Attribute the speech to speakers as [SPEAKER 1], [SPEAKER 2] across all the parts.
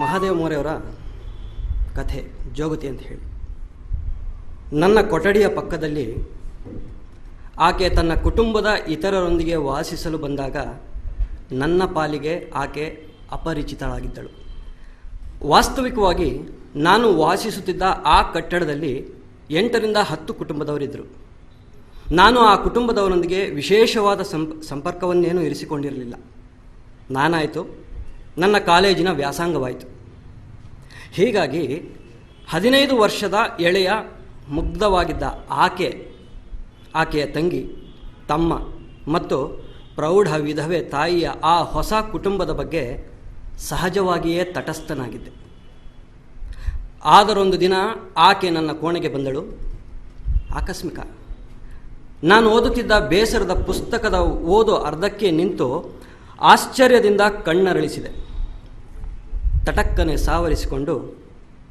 [SPEAKER 1] ಮಹಾದೇವ ಮೋರೆಯವರ ಕಥೆ ಜೋಗತಿ ಅಂತ ಹೇಳಿ. ನನ್ನ ಕೊಠಡಿಯ ಪಕ್ಕದಲ್ಲಿ ಆಕೆ ತನ್ನ ಕುಟುಂಬದ ಇತರರೊಂದಿಗೆ ವಾಸಿಸಲು ಬಂದಾಗ ನನ್ನ ಪಾಲಿಗೆ ಆಕೆ ಅಪರಿಚಿತಳಾಗಿದ್ದಳು. ವಾಸ್ತವಿಕವಾಗಿ ನಾನು ವಾಸಿಸುತ್ತಿದ್ದ ಆ ಕಟ್ಟಡದಲ್ಲಿ 8ರಿಂದ 10 ಕುಟುಂಬದವರಿದ್ದರು. ನಾನು ಆ ಕುಟುಂಬದವರೊಂದಿಗೆ ವಿಶೇಷವಾದ ಸಂಪರ್ಕವನ್ನೇನೂ ಇರಿಸಿಕೊಂಡಿರಲಿಲ್ಲ. ನಾನಾಯಿತು, ನನ್ನ ಕಾಲೇಜಿನ ವ್ಯಾಸಂಗವಾಯಿತು. ಹೀಗಾಗಿ 15 ವರ್ಷದ ಎಳೆಯ ಮುಗ್ಧವಾಗಿದ್ದ ಆಕೆಯ ತಂಗಿ, ತಮ್ಮ ಮತ್ತು ಪ್ರೌಢ ವಿಧವೆ ತಾಯಿಯ ಆ ಹೊಸ ಕುಟುಂಬದ ಬಗ್ಗೆ ಸಹಜವಾಗಿಯೇ ತಟಸ್ಥನಾಗಿದ್ದೆ. ಆದರೊಂದು ದಿನ ಆಕೆ ನನ್ನ ಕೋಣೆಗೆ ಬಂದಳು. ಆಕಸ್ಮಿಕ. ನಾನು ಓದುತ್ತಿದ್ದ ಬೇಸರದ ಪುಸ್ತಕದ ಓದು ಅರ್ಧಕ್ಕೆ ನಿಂತು ಆಶ್ಚರ್ಯದಿಂದ ಕಣ್ಣರಳಿಸಿದೆ. ತಟಕ್ಕನೆ ಸಾವರಿಸಿಕೊಂಡು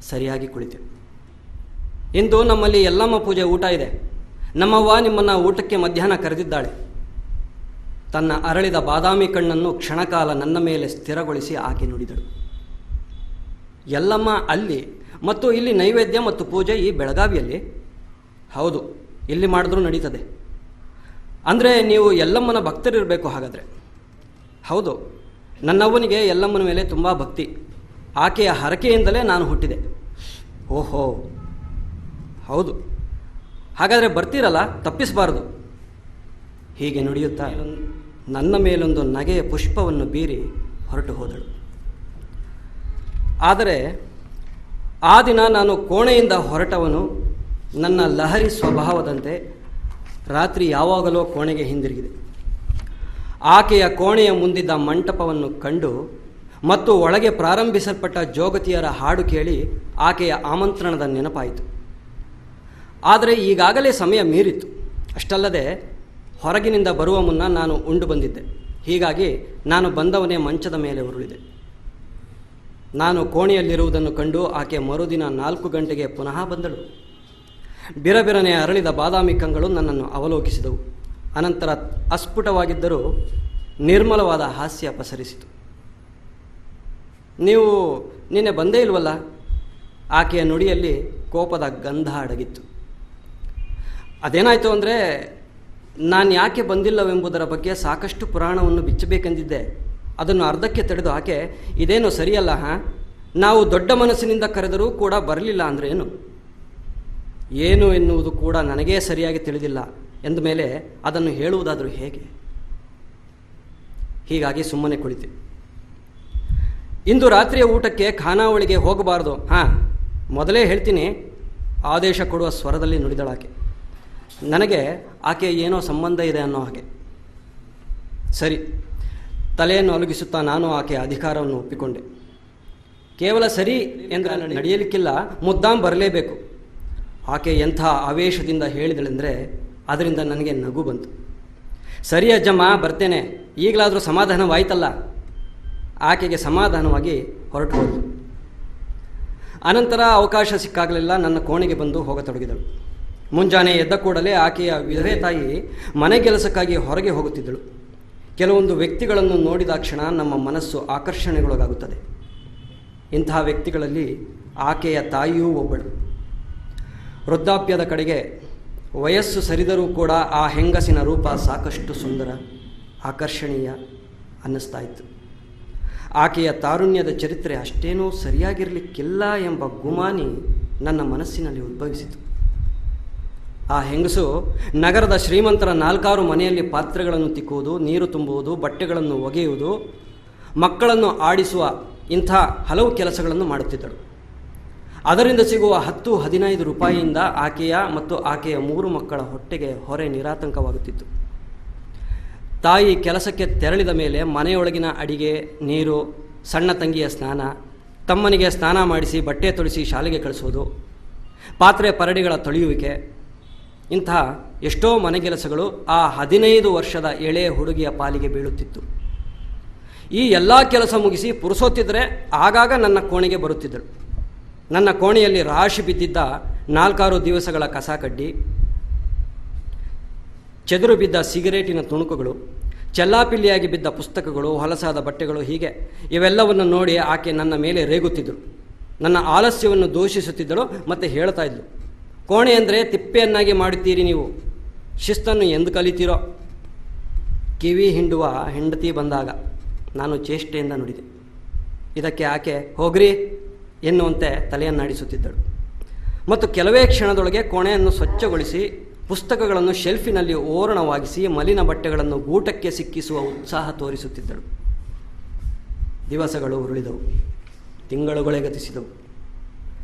[SPEAKER 1] ಸರಿಯಾಗಿ ಕುಳಿತೆ. ಇಂದು ನಮ್ಮಲ್ಲಿ ಯಲ್ಲಮ್ಮ ಪೂಜೆ ಊಟ ಇದೆ. ನಮ್ಮವ್ವ ನಿಮ್ಮನ್ನು ಊಟಕ್ಕೆ ಮಧ್ಯಾಹ್ನ ಕರೆದಿದ್ದಾಳೆ. ತನ್ನ ಅರಳಿದ ಬಾದಾಮಿ ಕಣ್ಣನ್ನು ಕ್ಷಣಕಾಲ ನನ್ನ ಮೇಲೆ ಸ್ಥಿರಗೊಳಿಸಿ ಆಕೆ ನುಡಿದಳು. ಯಲ್ಲಮ್ಮ ಅಲ್ಲಿ ಮತ್ತು ಇಲ್ಲಿ ನೈವೇದ್ಯ ಮತ್ತು ಪೂಜೆ ಈ ಬೆಳಗಾವಿಯಲ್ಲಿ? ಹೌದು, ಇಲ್ಲಿ ಮಾಡಿದ್ರೂ ನಡೀತದೆ. ಅಂದರೆ ನೀವು ಯಲ್ಲಮ್ಮನ ಭಕ್ತರಿರಬೇಕು ಹಾಗಾದರೆ? ಹೌದು, ನನ್ನವ್ವನಿಗೆ ಯಲ್ಲಮ್ಮನ ಮೇಲೆ ತುಂಬ ಭಕ್ತಿ. ಆಕೆಯ ಹರಕೆಯಿಂದಲೇ ನಾನು ಹುಟ್ಟಿದೆ. ಓಹೋ, ಹೌದು, ಹಾಗಾದರೆ ಬರ್ತೀರಲ್ಲ, ತಪ್ಪಿಸಬಾರದು. ಹೀಗೆ ನುಡಿಯುತ್ತಾ ನನ್ನ ಮೇಲೊಂದು ನಗೆಯ ಪುಷ್ಪವನ್ನು ಬೀರಿ ಹೊರಟು ಹೋದಳು. ಆದರೆ ಆ ದಿನ ನಾನು ಕೋಣೆಯಿಂದ ಹೊರಟವನು ನನ್ನ ಲಹರಿ ಸ್ವಭಾವದಂತೆ ರಾತ್ರಿ ಯಾವಾಗಲೋ ಕೋಣೆಗೆ ಹಿಂದಿರುಗಿದೆ. ಆಕೆಯ ಕೋಣೆಯ ಮುಂದಿದ್ದ ಮಂಟಪವನ್ನು ಕಂಡು ಮತ್ತು ಒಳಗೆ ಪ್ರಾರಂಭಿಸಲ್ಪಟ್ಟ ಜೋಗತಿಯರ ಹಾಡು ಕೇಳಿ ಆಕೆಯ ಆಮಂತ್ರಣದ ನೆನಪಾಯಿತು. ಆದರೆ ಈಗಾಗಲೇ ಸಮಯ ಮೀರಿತ್ತು. ಅಷ್ಟಲ್ಲದೆ ಹೊರಗಿನಿಂದ ಬರುವ ಮುನ್ನ ನಾನು ಉಂಡು ಬಂದಿದ್ದೆ. ಹೀಗಾಗಿ ನಾನು ಬಂದವನೇ ಮಂಚದ ಮೇಲೆ ಉರುಳಿದೆ. ನಾನು ಕೋಣೆಯಲ್ಲಿರುವುದನ್ನು ಕಂಡು ಆಕೆ ಮರುದಿನ 4 ಗಂಟೆಗೆ ಪುನಃ ಬಂದಳು. ಬಿರಬಿರನೆ ಅರಳಿದ ಬಾದಾಮಿ ಕಂಗಳು ನನ್ನನ್ನು ಅವಲೋಕಿಸಿದವು. ಅನಂತರ ಅಸ್ಫುಟವಾಗಿದ್ದರೂ ನಿರ್ಮಲವಾದ ಹಾಸ್ಯ ಪಸರಿಸಿತು. ನೀವು ನಿನ್ನೆ ಬಂದೇ ಇಲ್ವಲ್ಲ? ಆಕೆಯ ನುಡಿಯಲ್ಲಿ ಕೋಪದ ಗಂಧ ಅಡಗಿತ್ತು. ಅದೇನಾಯಿತು ಅಂದರೆ, ನಾನು ಯಾಕೆ ಬಂದಿಲ್ಲವೆಂಬುದರ ಬಗ್ಗೆ ಸಾಕಷ್ಟು ಪುರಾಣವನ್ನು ಬಿಚ್ಚಬೇಕೆಂದಿದ್ದೆ. ಅದನ್ನು ಅರ್ಧಕ್ಕೆ ತಡೆದು ಆಕೆ, ಇದೇನೋ ಸರಿಯಲ್ಲ, ನಾವು ದೊಡ್ಡ ಮನಸ್ಸಿನಿಂದ ಕರೆದರೂ ಕೂಡ ಬರಲಿಲ್ಲ ಅಂದರೆ ಏನು ಎನ್ನುವುದು ಕೂಡ ನನಗೇ ಸರಿಯಾಗಿ ತಿಳಿದಿಲ್ಲ ಎಂದ ಮೇಲೆ ಅದನ್ನು ಹೇಳುವುದಾದರೂ ಹೇಗೆ? ಹೀಗಾಗಿ ಸುಮ್ಮನೆ ಕುಳಿತೆ. ಇಂದು ರಾತ್ರಿಯ ಊಟಕ್ಕೆ ಖಾನಾವಳಿಗೆ ಹೋಗಬಾರ್ದು. ಮೊದಲೇ ಹೇಳ್ತೀನಿ, ಆದೇಶ ಕೊಡುವ ಸ್ವರದಲ್ಲಿ ನುಡಿದಳಾಕೆ. ನನಗೆ ಆಕೆ ಏನೋ ಸಂಬಂಧ ಇದೆ ಅನ್ನೋ ಹಾಗೆ. ಸರಿ, ತಲೆಯನ್ನು ಅಲುಗಿಸುತ್ತಾ ನಾನು ಆಕೆಯ ಅಧಿಕಾರವನ್ನು ಒಪ್ಪಿಕೊಂಡೆ. ಕೇವಲ ಸರಿ ಎಂದರೆ ನಡೆಯಲಿಕ್ಕಿಲ್ಲ, ಮುದ್ದಾಂ ಬರಲೇಬೇಕು. ಆಕೆ ಎಂಥ ಆವೇಶದಿಂದ ಹೇಳಿದಳೆಂದರೆ ಅದರಿಂದ ನನಗೆ ನಗು ಬಂತು. ಸರಿ ಅಜ್ಜಮ್ಮ, ಬರ್ತೇನೆ, ಈಗಲಾದರೂ ಸಮಾಧಾನವಾಯ್ತಲ್ಲ. ಆಕೆಗೆ ಸಮಾಧಾನವಾಗಿ ಹೊರಟು ಹೋದಳು. ಅನಂತರ ಅವಕಾಶ ಸಿಕ್ಕಾಗಲೆಲ್ಲ ನನ್ನ ಕೋಣೆಗೆ ಬಂದು ಹೋಗತೊಡಗಿದಳು. ಮುಂಜಾನೆ ಎದ್ದ ಕೂಡಲೇ ಆಕೆಯ ವಿಧವೆ ತಾಯಿ ಮನೆಗೆಲಸಕ್ಕಾಗಿ ಹೊರಗೆ ಹೋಗುತ್ತಿದ್ದಳು. ಕೆಲವೊಂದು ವ್ಯಕ್ತಿಗಳನ್ನು ನೋಡಿದ ಕ್ಷಣ ನಮ್ಮ ಮನಸ್ಸು ಆಕರ್ಷಣೆಗೊಳಗಾಗುತ್ತದೆ. ಇಂತಹ ವ್ಯಕ್ತಿಗಳಲ್ಲಿ ಆಕೆಯ ತಾಯಿಯೂ ಒಬ್ಬಳು. ವೃದ್ಧಾಪ್ಯದ ಕಡೆಗೆ ವಯಸ್ಸು ಸರಿದರೂ ಕೂಡ ಆ ಹೆಂಗಸಿನ ರೂಪ ಸಾಕಷ್ಟು ಸುಂದರ, ಆಕರ್ಷಣೀಯ ಅನ್ನಿಸ್ತಾ ಇತ್ತು. ಆಕೆಯ ತಾರುಣ್ಯದ ಚರಿತ್ರೆ ಅಷ್ಟೇನೂ ಸರಿಯಾಗಿರಲಿಕ್ಕಿಲ್ಲ ಎಂಬ ಗುಮಾನಿ ನನ್ನ ಮನಸ್ಸಿನಲ್ಲಿ ಉದ್ಭವಿಸಿತು. ಆ ಹೆಂಗಸು ನಗರದ ಶ್ರೀಮಂತರ 4-6 ಮನೆಯಲ್ಲಿ ಪಾತ್ರೆಗಳನ್ನು ತಿಕ್ಕುವುದು, ನೀರು ತುಂಬುವುದು, ಬಟ್ಟೆಗಳನ್ನು ಒಗೆಯುವುದು, ಮಕ್ಕಳನ್ನು ಆಡಿಸುವ ಇಂಥ ಹಲವು ಕೆಲಸಗಳನ್ನು ಮಾಡುತ್ತಿದ್ದಳು. ಅದರಿಂದ ಸಿಗುವ 10-15 ರೂಪಾಯಿಯಿಂದ ಆಕೆಯ ಮತ್ತು ಆಕೆಯ 3 ಮಕ್ಕಳ ಹೊಟ್ಟೆಗೆ ಹೊರೆ ನಿರಾತಂಕವಾಗುತ್ತಿತ್ತು. ತಾಯಿ ಕೆಲಸಕ್ಕೆ ತೆರಳಿದ ಮೇಲೆ ಮನೆಯೊಳಗಿನ ಅಡಿಗೆ, ನೀರು, ಸಣ್ಣ ತಂಗಿಯ ಸ್ನಾನ, ತಮ್ಮನಿಗೆ ಸ್ನಾನ ಮಾಡಿಸಿ ಬಟ್ಟೆ ತೊಳಿಸಿ ಶಾಲೆಗೆ ಕಳಿಸೋದು, ಪಾತ್ರೆ ಪರಡಿಗಳ ತೊಳೆಯುವಿಕೆ, ಇಂತಹ ಎಷ್ಟೋ ಮನೆಗೆಲಸಗಳು ಆ 15 ವರ್ಷದ ಎಳೆಯ ಹುಡುಗಿಯ ಪಾಲಿಗೆ ಬೀಳುತ್ತಿತ್ತು. ಈ ಎಲ್ಲ ಕೆಲಸ ಮುಗಿಸಿ ಪುರುಸೊತ್ತಿದ್ರೆ ಆಗಾಗ ನನ್ನ ಕೋಣೆಗೆ ಬರುತ್ತಿದ್ದಳು. ನನ್ನ ಕೋಣೆಯಲ್ಲಿ ರಾಶಿ ಬಿದ್ದಿದ್ದ 4-6 ದಿವಸಗಳ ಕಸ ಕಡ್ಡಿ, ಚೆದರು ಬಿದ್ದ ಸಿಗರೇಟಿನ ತುಣುಕುಗಳು, ಚೆಲ್ಲಾಪಿಲ್ಲಿಯಾಗಿ ಬಿದ್ದ ಪುಸ್ತಕಗಳು, ಹೊಲಸಾದ ಬಟ್ಟೆಗಳು, ಹೀಗೆ ಇವೆಲ್ಲವನ್ನು ನೋಡಿ ಆಕೆ ನನ್ನ ಮೇಲೆ ರೇಗುತ್ತಿದ್ದಳು. ನನ್ನ ಆಲಸ್ಯವನ್ನು ದೂಷಿಸುತ್ತಿದ್ದಳು ಮತ್ತು ಹೇಳ್ತಾ ಇದ್ಳು, ಕೋಣೆ ಅಂದರೆ ತಿಪ್ಪೆಯನ್ನಾಗಿ ಮಾಡುತ್ತೀರಿ ನೀವು, ಶಿಸ್ತನ್ನು ಎಂದು ಕಲಿತೀರೋ. ಕಿವಿ ಹಿಂಡುವ ಹೆಂಡತಿ ಬಂದಾಗ ನಾನು ಚೇಷ್ಟೆಯಿಂದ ನುಡಿದೆ. ಇದಕ್ಕೆ ಆಕೆ ಹೋಗ್ರಿ ಎನ್ನುವಂತೆ ತಲೆಯನ್ನಾಡಿಸುತ್ತಿದ್ದಳು ಮತ್ತು ಕೆಲವೇ ಕ್ಷಣದೊಳಗೆ ಕೋಣೆಯನ್ನು ಸ್ವಚ್ಛಗೊಳಿಸಿ ಪುಸ್ತಕಗಳನ್ನು ಶೆಲ್ಫಿನಲ್ಲಿ ಓರಣವಾಗಿಸಿ ಮಲಿನ ಬಟ್ಟೆಗಳನ್ನು ಗೂಟಕ್ಕೆ ಸಿಕ್ಕಿಸುವ ಉತ್ಸಾಹ ತೋರಿಸುತ್ತಿದ್ದಳು. ದಿವಸಗಳು ಉರುಳಿದವು, ತಿಂಗಳುಗಳೇ ಗತಿಸಿದವು.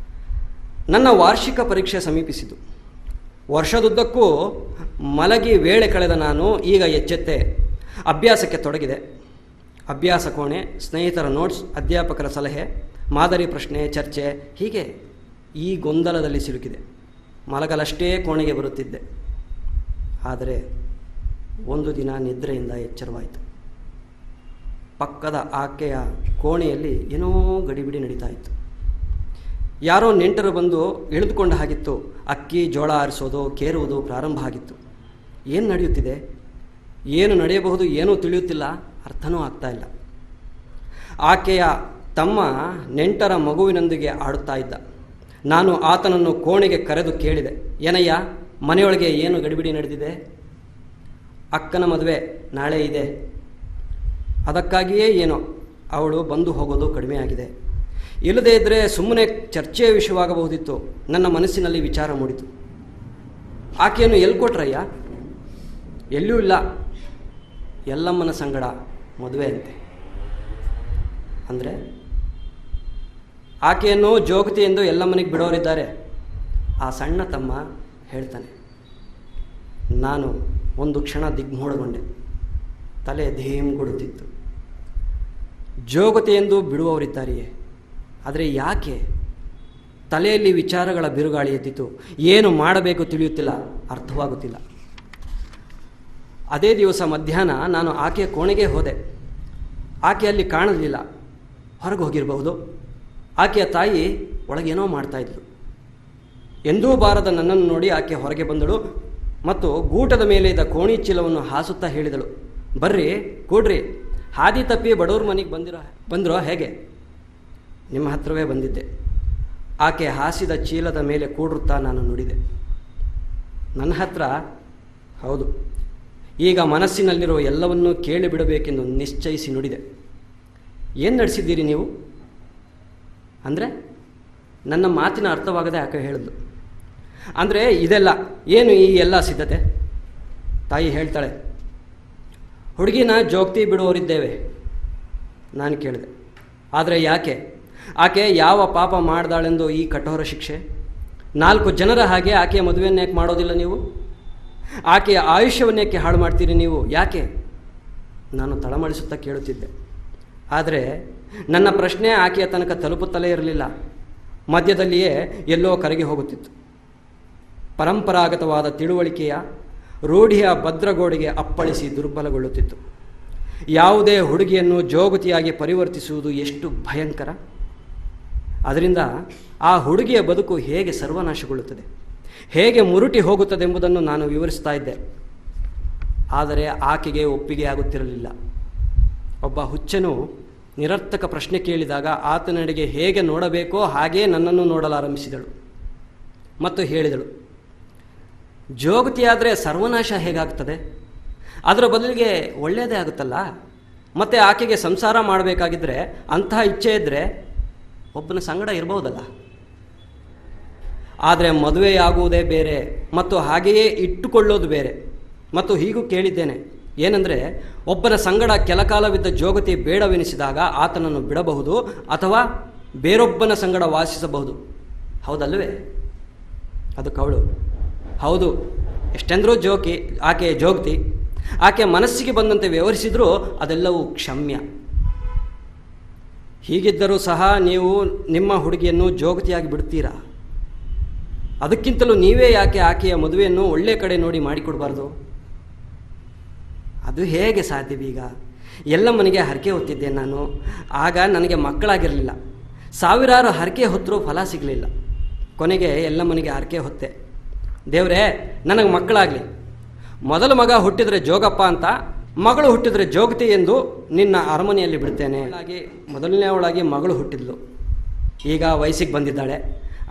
[SPEAKER 1] ನನ್ನ ವಾರ್ಷಿಕ ಪರೀಕ್ಷೆ ಸಮೀಪಿಸಿತು. ವರ್ಷದುದ್ದಕ್ಕೂ ಮಲಗಿ ವೇಳೆ ಕಳೆದ ನಾನು ಈಗ ಎಚ್ಚೆತ್ತೆ ಅಭ್ಯಾಸಕ್ಕೆ ತೊಡಗಿದೆ. ಅಭ್ಯಾಸ ಕೋಣೆ, ಸ್ನೇಹಿತರ ನೋಟ್ಸ್, ಅಧ್ಯಾಪಕರ ಸಲಹೆ, ಮಾದರಿ ಪ್ರಶ್ನೆ, ಚರ್ಚೆ, ಹೀಗೆ ಈ ಗೊಂದಲದಲ್ಲಿ ಸಿಲುಕಿದೆ. ಮಲಗಲಷ್ಟೇ ಕೋಣೆಗೆ ಬರುತ್ತಿದ್ದೆ. ಆದರೆ ಒಂದು ದಿನ ನಿದ್ರೆಯಿಂದ ಎಚ್ಚರವಾಯಿತು. ಪಕ್ಕದ ಆಕೆಯ ಕೋಣೆಯಲ್ಲಿ ಏನೋ ಗಡಿಬಿಡಿ ನಡೀತಾ ಇತ್ತು. ಯಾರೋ ನೆಂಟರು ಬಂದು ಇಳಿದುಕೊಂಡ ಹಾಗಿತ್ತು. ಅಕ್ಕಿ ಜೋಳ ಆರಿಸೋದು, ಕೇರುವುದು ಪ್ರಾರಂಭ ಆಗಿತ್ತು. ಏನು ನಡೆಯುತ್ತಿದೆ, ಏನು ನಡೆಯಬಹುದು, ಏನೂ ತಿಳಿಯುತ್ತಿಲ್ಲ, ಅರ್ಥನೂ ಆಗ್ತಾ ಇಲ್ಲ. ಆಕೆಯ ತಮ್ಮ ನೆಂಟರ ಮಗುವಿನೊಂದಿಗೆ ಆಡುತ್ತಾ ಇದ್ದ. ನಾನು ಆತನನ್ನು ಕೋಣೆಗೆ ಕರೆದು ಕೇಳಿದೆ, ಏನಯ್ಯ, ಮನೆಯೊಳಗೆ ಏನು ಗಡಿಬಿಡಿ ನಡೆದಿದೆ? ಅಕ್ಕನ ಮದುವೆ ನಾಳೆ ಇದೆ, ಅದಕ್ಕಾಗಿಯೇ ಏನೋ ಅವಳು ಬಂದು ಹೋಗೋದು ಕಡಿಮೆ ಆಗಿದೆ. ಇಲ್ಲದೇ ಇದ್ದರೆ ಸುಮ್ಮನೆ ಚರ್ಚೆಯ ವಿಷಯವಾಗಬಹುದಿತ್ತು. ನನ್ನ ಮನಸ್ಸಿನಲ್ಲಿ ವಿಚಾರ ಮೂಡಿತು. ಆಕೆಯನ್ನು ಎಲ್ಲಿ ಕೊಟ್ರಯ್ಯ? ಎಲ್ಲೂ ಇಲ್ಲ, ಎಲ್ಲಮ್ಮನ ಸಂಗಡ ಮದುವೆ ಅಂತೆ. ಅಂದರೆ ಆಕೆಯನ್ನು ಜೋಗತಿ ಎಂದು ಎಲ್ಲಮ್ಮನಿಗೆ ಬಿಡೋರಿದ್ದಾರೆ. ಆ ಸಣ್ಣ ತಮ್ಮ ಹೇಳ್ತಾನೆ. ನಾನು ಒಂದು ಕ್ಷಣ ದಿಗ್ಮೂಢಗೊಂಡೆ. ತಲೆ ಧೀಮ್ಗೊಡುತ್ತಿತ್ತು. ಜೋಗತಿ ಎಂದು ಬಿಡುವವರಿದ್ದಾರೆಯೇ, ಆದರೆ ಯಾಕೆ? ತಲೆಯಲ್ಲಿ ವಿಚಾರಗಳ ಬಿರುಗಾಳಿ ಎದ್ದಿತು. ಏನು ಮಾಡಬೇಕು ತಿಳಿಯುತ್ತಿಲ್ಲ, ಅರ್ಥವಾಗುತ್ತಿಲ್ಲ. ಅದೇ ದಿವಸ ಮಧ್ಯಾಹ್ನ ನಾನು ಆಕೆಯ ಕೋಣೆಗೆ ಹೋದೆ. ಆಕೆ ಅಲ್ಲಿ ಕಾಣಲಿಲ್ಲ. ಹೊರಗೆ ಹೋಗಿರಬಹುದು. ಆಕೆಯ ತಾಯಿ ಒಳಗೇನೋ ಮಾಡ್ತಾಯಿದ್ಲು. ಎಂದೂ ಬಾರದ ನನ್ನನ್ನು ನೋಡಿ ಆಕೆ ಹೊರಗೆ ಬಂದಳು ಮತ್ತು ಗೂಟದ ಮೇಲೆ ಇದ್ದ ಕೋಣಿ ಚೀಲವನ್ನು ಹಾಸುತ್ತಾ ಹೇಳಿದಳು, ಬರ್ರಿ ಕೂಡ್ರಿ, ಹಾದಿ ತಪ್ಪಿ ಬಡವ್ರ ಮನೆಗೆ ಬಂದಿರೋ ಹೇಗೆ? ನಿಮ್ಮ ಹತ್ರವೇ ಬಂದಿದ್ದೆ. ಆಕೆ ಹಾಸಿದ ಚೀಲದ ಮೇಲೆ ಕೂಡಿರುತ್ತಾ ನಾನು ನುಡಿದೆ, ನನ್ನ ಹತ್ರ? ಹೌದು. ಈಗ ಮನಸ್ಸಿನಲ್ಲಿರೋ ಎಲ್ಲವನ್ನೂ ಕೇಳಿಬಿಡಬೇಕೆಂದು ನಿಶ್ಚಯಿಸಿ ನುಡಿದೆ. ಏನು ನಡೆಸಿದ್ದೀರಿ ನೀವು? ಅಂದರೆ ನನ್ನ ಮಾತಿನ ಅರ್ಥವಾಗದೆ ಆಕೆ ಹೇಳಿದ್ಲು. ಅಂದರೆ ಇದೆಲ್ಲ ಏನು, ಈ ಎಲ್ಲ ಸಿದ್ಧತೆ? ತಾಯಿ ಹೇಳ್ತಾಳೆ, ಹುಡುಗಿನ ಜೋಗ್ತಿ ಬಿಡುವವರಿದ್ದೇವೆ. ನಾನು ಕೇಳಿದೆ, ಆದರೆ ಯಾಕೆ? ಆಕೆ ಯಾವ ಪಾಪ ಮಾಡ್ದಾಳೆಂದು ಈ ಕಠೋರ ಶಿಕ್ಷೆ? 4 ಜನರ ಹಾಗೆ ಆಕೆಯ ಮದುವೆಯನ್ನೇಕೆ ಮಾಡೋದಿಲ್ಲ ನೀವು? ಆಕೆಯ ಆಯುಷ್ಯವನ್ನೇಕೆ ಹಾಳು ಮಾಡ್ತೀರಿ ನೀವು? ಯಾಕೆ? ನಾನು ತಳಮಳಿಸುತ್ತಾ ಕೇಳುತ್ತಿದ್ದೆ. ಆದರೆ ನನ್ನ ಪ್ರಶ್ನೆ ಆಕೆಯ ತನಕ ತಲುಪುತ್ತಲೇ ಇರಲಿಲ್ಲ. ಮಧ್ಯದಲ್ಲಿಯೇ ಎಲ್ಲೋ ಕರಗಿ ಹೋಗುತ್ತಿತ್ತು. ಪರಂಪರಾಗತವಾದ ತಿಳುವಳಿಕೆಯ ರೂಢಿಯ ಭದ್ರಗೋಡೆಗೆ ಅಪ್ಪಳಿಸಿ ದುರ್ಬಲಗೊಳ್ಳುತ್ತಿತ್ತು. ಯಾವುದೇ ಹುಡುಗಿಯನ್ನು ಜೋಗತಿಯಾಗಿ ಪರಿವರ್ತಿಸುವುದು ಎಷ್ಟು ಭಯಂಕರ! ಅದರಿಂದ ಆ ಹುಡುಗಿಯ ಬದುಕು ಹೇಗೆ ಸರ್ವನಾಶಗೊಳ್ಳುತ್ತದೆ, ಹೇಗೆ ಮುರುಟಿ ಹೋಗುತ್ತದೆಂಬುದನ್ನು ನಾನು ವಿವರಿಸ್ತಾ ಇದ್ದೆ. ಆದರೆ ಆಕೆಗೆ ಒಪ್ಪಿಗೆ ಆಗುತ್ತಿರಲಿಲ್ಲ. ಒಬ್ಬ ಹುಚ್ಚನು ನಿರರ್ಥಕ ಪ್ರಶ್ನೆ ಕೇಳಿದಾಗ ಆತನೆಡೆಗೆ ಹೇಗೆ ನೋಡಬೇಕೋ ಹಾಗೇ ನನ್ನನ್ನು ನೋಡಲಾರಂಭಿಸಿದಳು ಮತ್ತು ಹೇಳಿದಳು, ಜೋಗತಿಯಾದರೆ ಸರ್ವನಾಶ ಹೇಗಾಗ್ತದೆ? ಅದರ ಬದಲಿಗೆ ಒಳ್ಳೆಯದೇ ಆಗುತ್ತಲ್ಲ. ಮತ್ತು ಆಕೆಗೆ ಸಂಸಾರ ಮಾಡಬೇಕಾಗಿದ್ದರೆ, ಅಂತಹ ಇಚ್ಛೆ ಇದ್ದರೆ ಒಬ್ಬನ ಸಂಗಡ ಇರಬಹುದಲ್ಲ. ಆದರೆ ಮದುವೆಯಾಗುವುದೇ ಬೇರೆ ಮತ್ತು ಹಾಗೆಯೇ ಇಟ್ಟುಕೊಳ್ಳೋದು ಬೇರೆ. ಮತ್ತು ಹೀಗೂ ಕೇಳಿದ್ದೇನೆ, ಏನಂದರೆ ಒಬ್ಬನ ಸಂಗಡ ಕೆಲಕಾಲವಿದ್ದ ಜೋಗತಿ ಬೇಡವೆನಿಸಿದಾಗ ಆತನನ್ನು ಬಿಡಬಹುದು ಅಥವಾ ಬೇರೊಬ್ಬನ ಸಂಗಡ ವಾಸಿಸಬಹುದು. ಹೌದಲ್ವೇ? ಅದು ಕವಳು. ಹೌದು, ಎಷ್ಟೆಂದರೂ ಆಕೆ ಜೋಗತಿ. ಆಕೆ ಮನಸ್ಸಿಗೆ ಬಂದಂತೆ ವ್ಯವಹರಿಸಿದರೂ ಅದೆಲ್ಲವೂ ಕ್ಷಮ್ಯ. ಹೀಗಿದ್ದರೂ ಸಹ ನೀವು ನಿಮ್ಮ ಹುಡುಗಿಯನ್ನು ಜೋಗತಿಯಾಗಿ ಬಿಡ್ತೀರಾ? ಅದಕ್ಕಿಂತಲೂ ನೀವೇ ಯಾಕೆ ಆಕೆಯ ಮದುವೆಯನ್ನು ಒಳ್ಳೆಯ ಕಡೆ ನೋಡಿ ಮಾಡಿಕೊಡಬಾರ್ದು? ಅದು ಹೇಗೆ ಸಾಧ್ಯವೀಗ? ಎಲ್ಲಮ್ಮನಿಗೆ ಹರಕೆ ಹೊತ್ತಿದ್ದೆ ನಾನು. ಆಗ ನನಗೆ ಮಕ್ಕಳಾಗಿರಲಿಲ್ಲ. ಸಾವಿರಾರು ಹರಕೆ ಹೊತ್ತರೂ ಫಲ ಸಿಗಲಿಲ್ಲ. ಕೊನೆಗೆ ಎಲ್ಲಮ್ಮನಿಗೆ ಹರಕೆ ಹೊತ್ತೆ, ದೇವರೇ ನನಗೆ ಮಕ್ಕಳಾಗಲಿ. ಮೊದಲ ಮಗ ಹುಟ್ಟಿದರೆ ಜೋಗಪ್ಪ ಅಂತ, ಮಗಳು ಹುಟ್ಟಿದರೆ ಜೋಗತಿ ಎಂದು ನಿನ್ನ ಅರಮನೆಯಲ್ಲಿ ಬಿಡ್ತೇನೆ. ಮೊದಲನೇವಳಾಗಿ ಮಗಳು ಹುಟ್ಟಿದ್ಲು, ಈಗ ವಯಸ್ಸಿಗೆ ಬಂದಿದ್ದಾಳೆ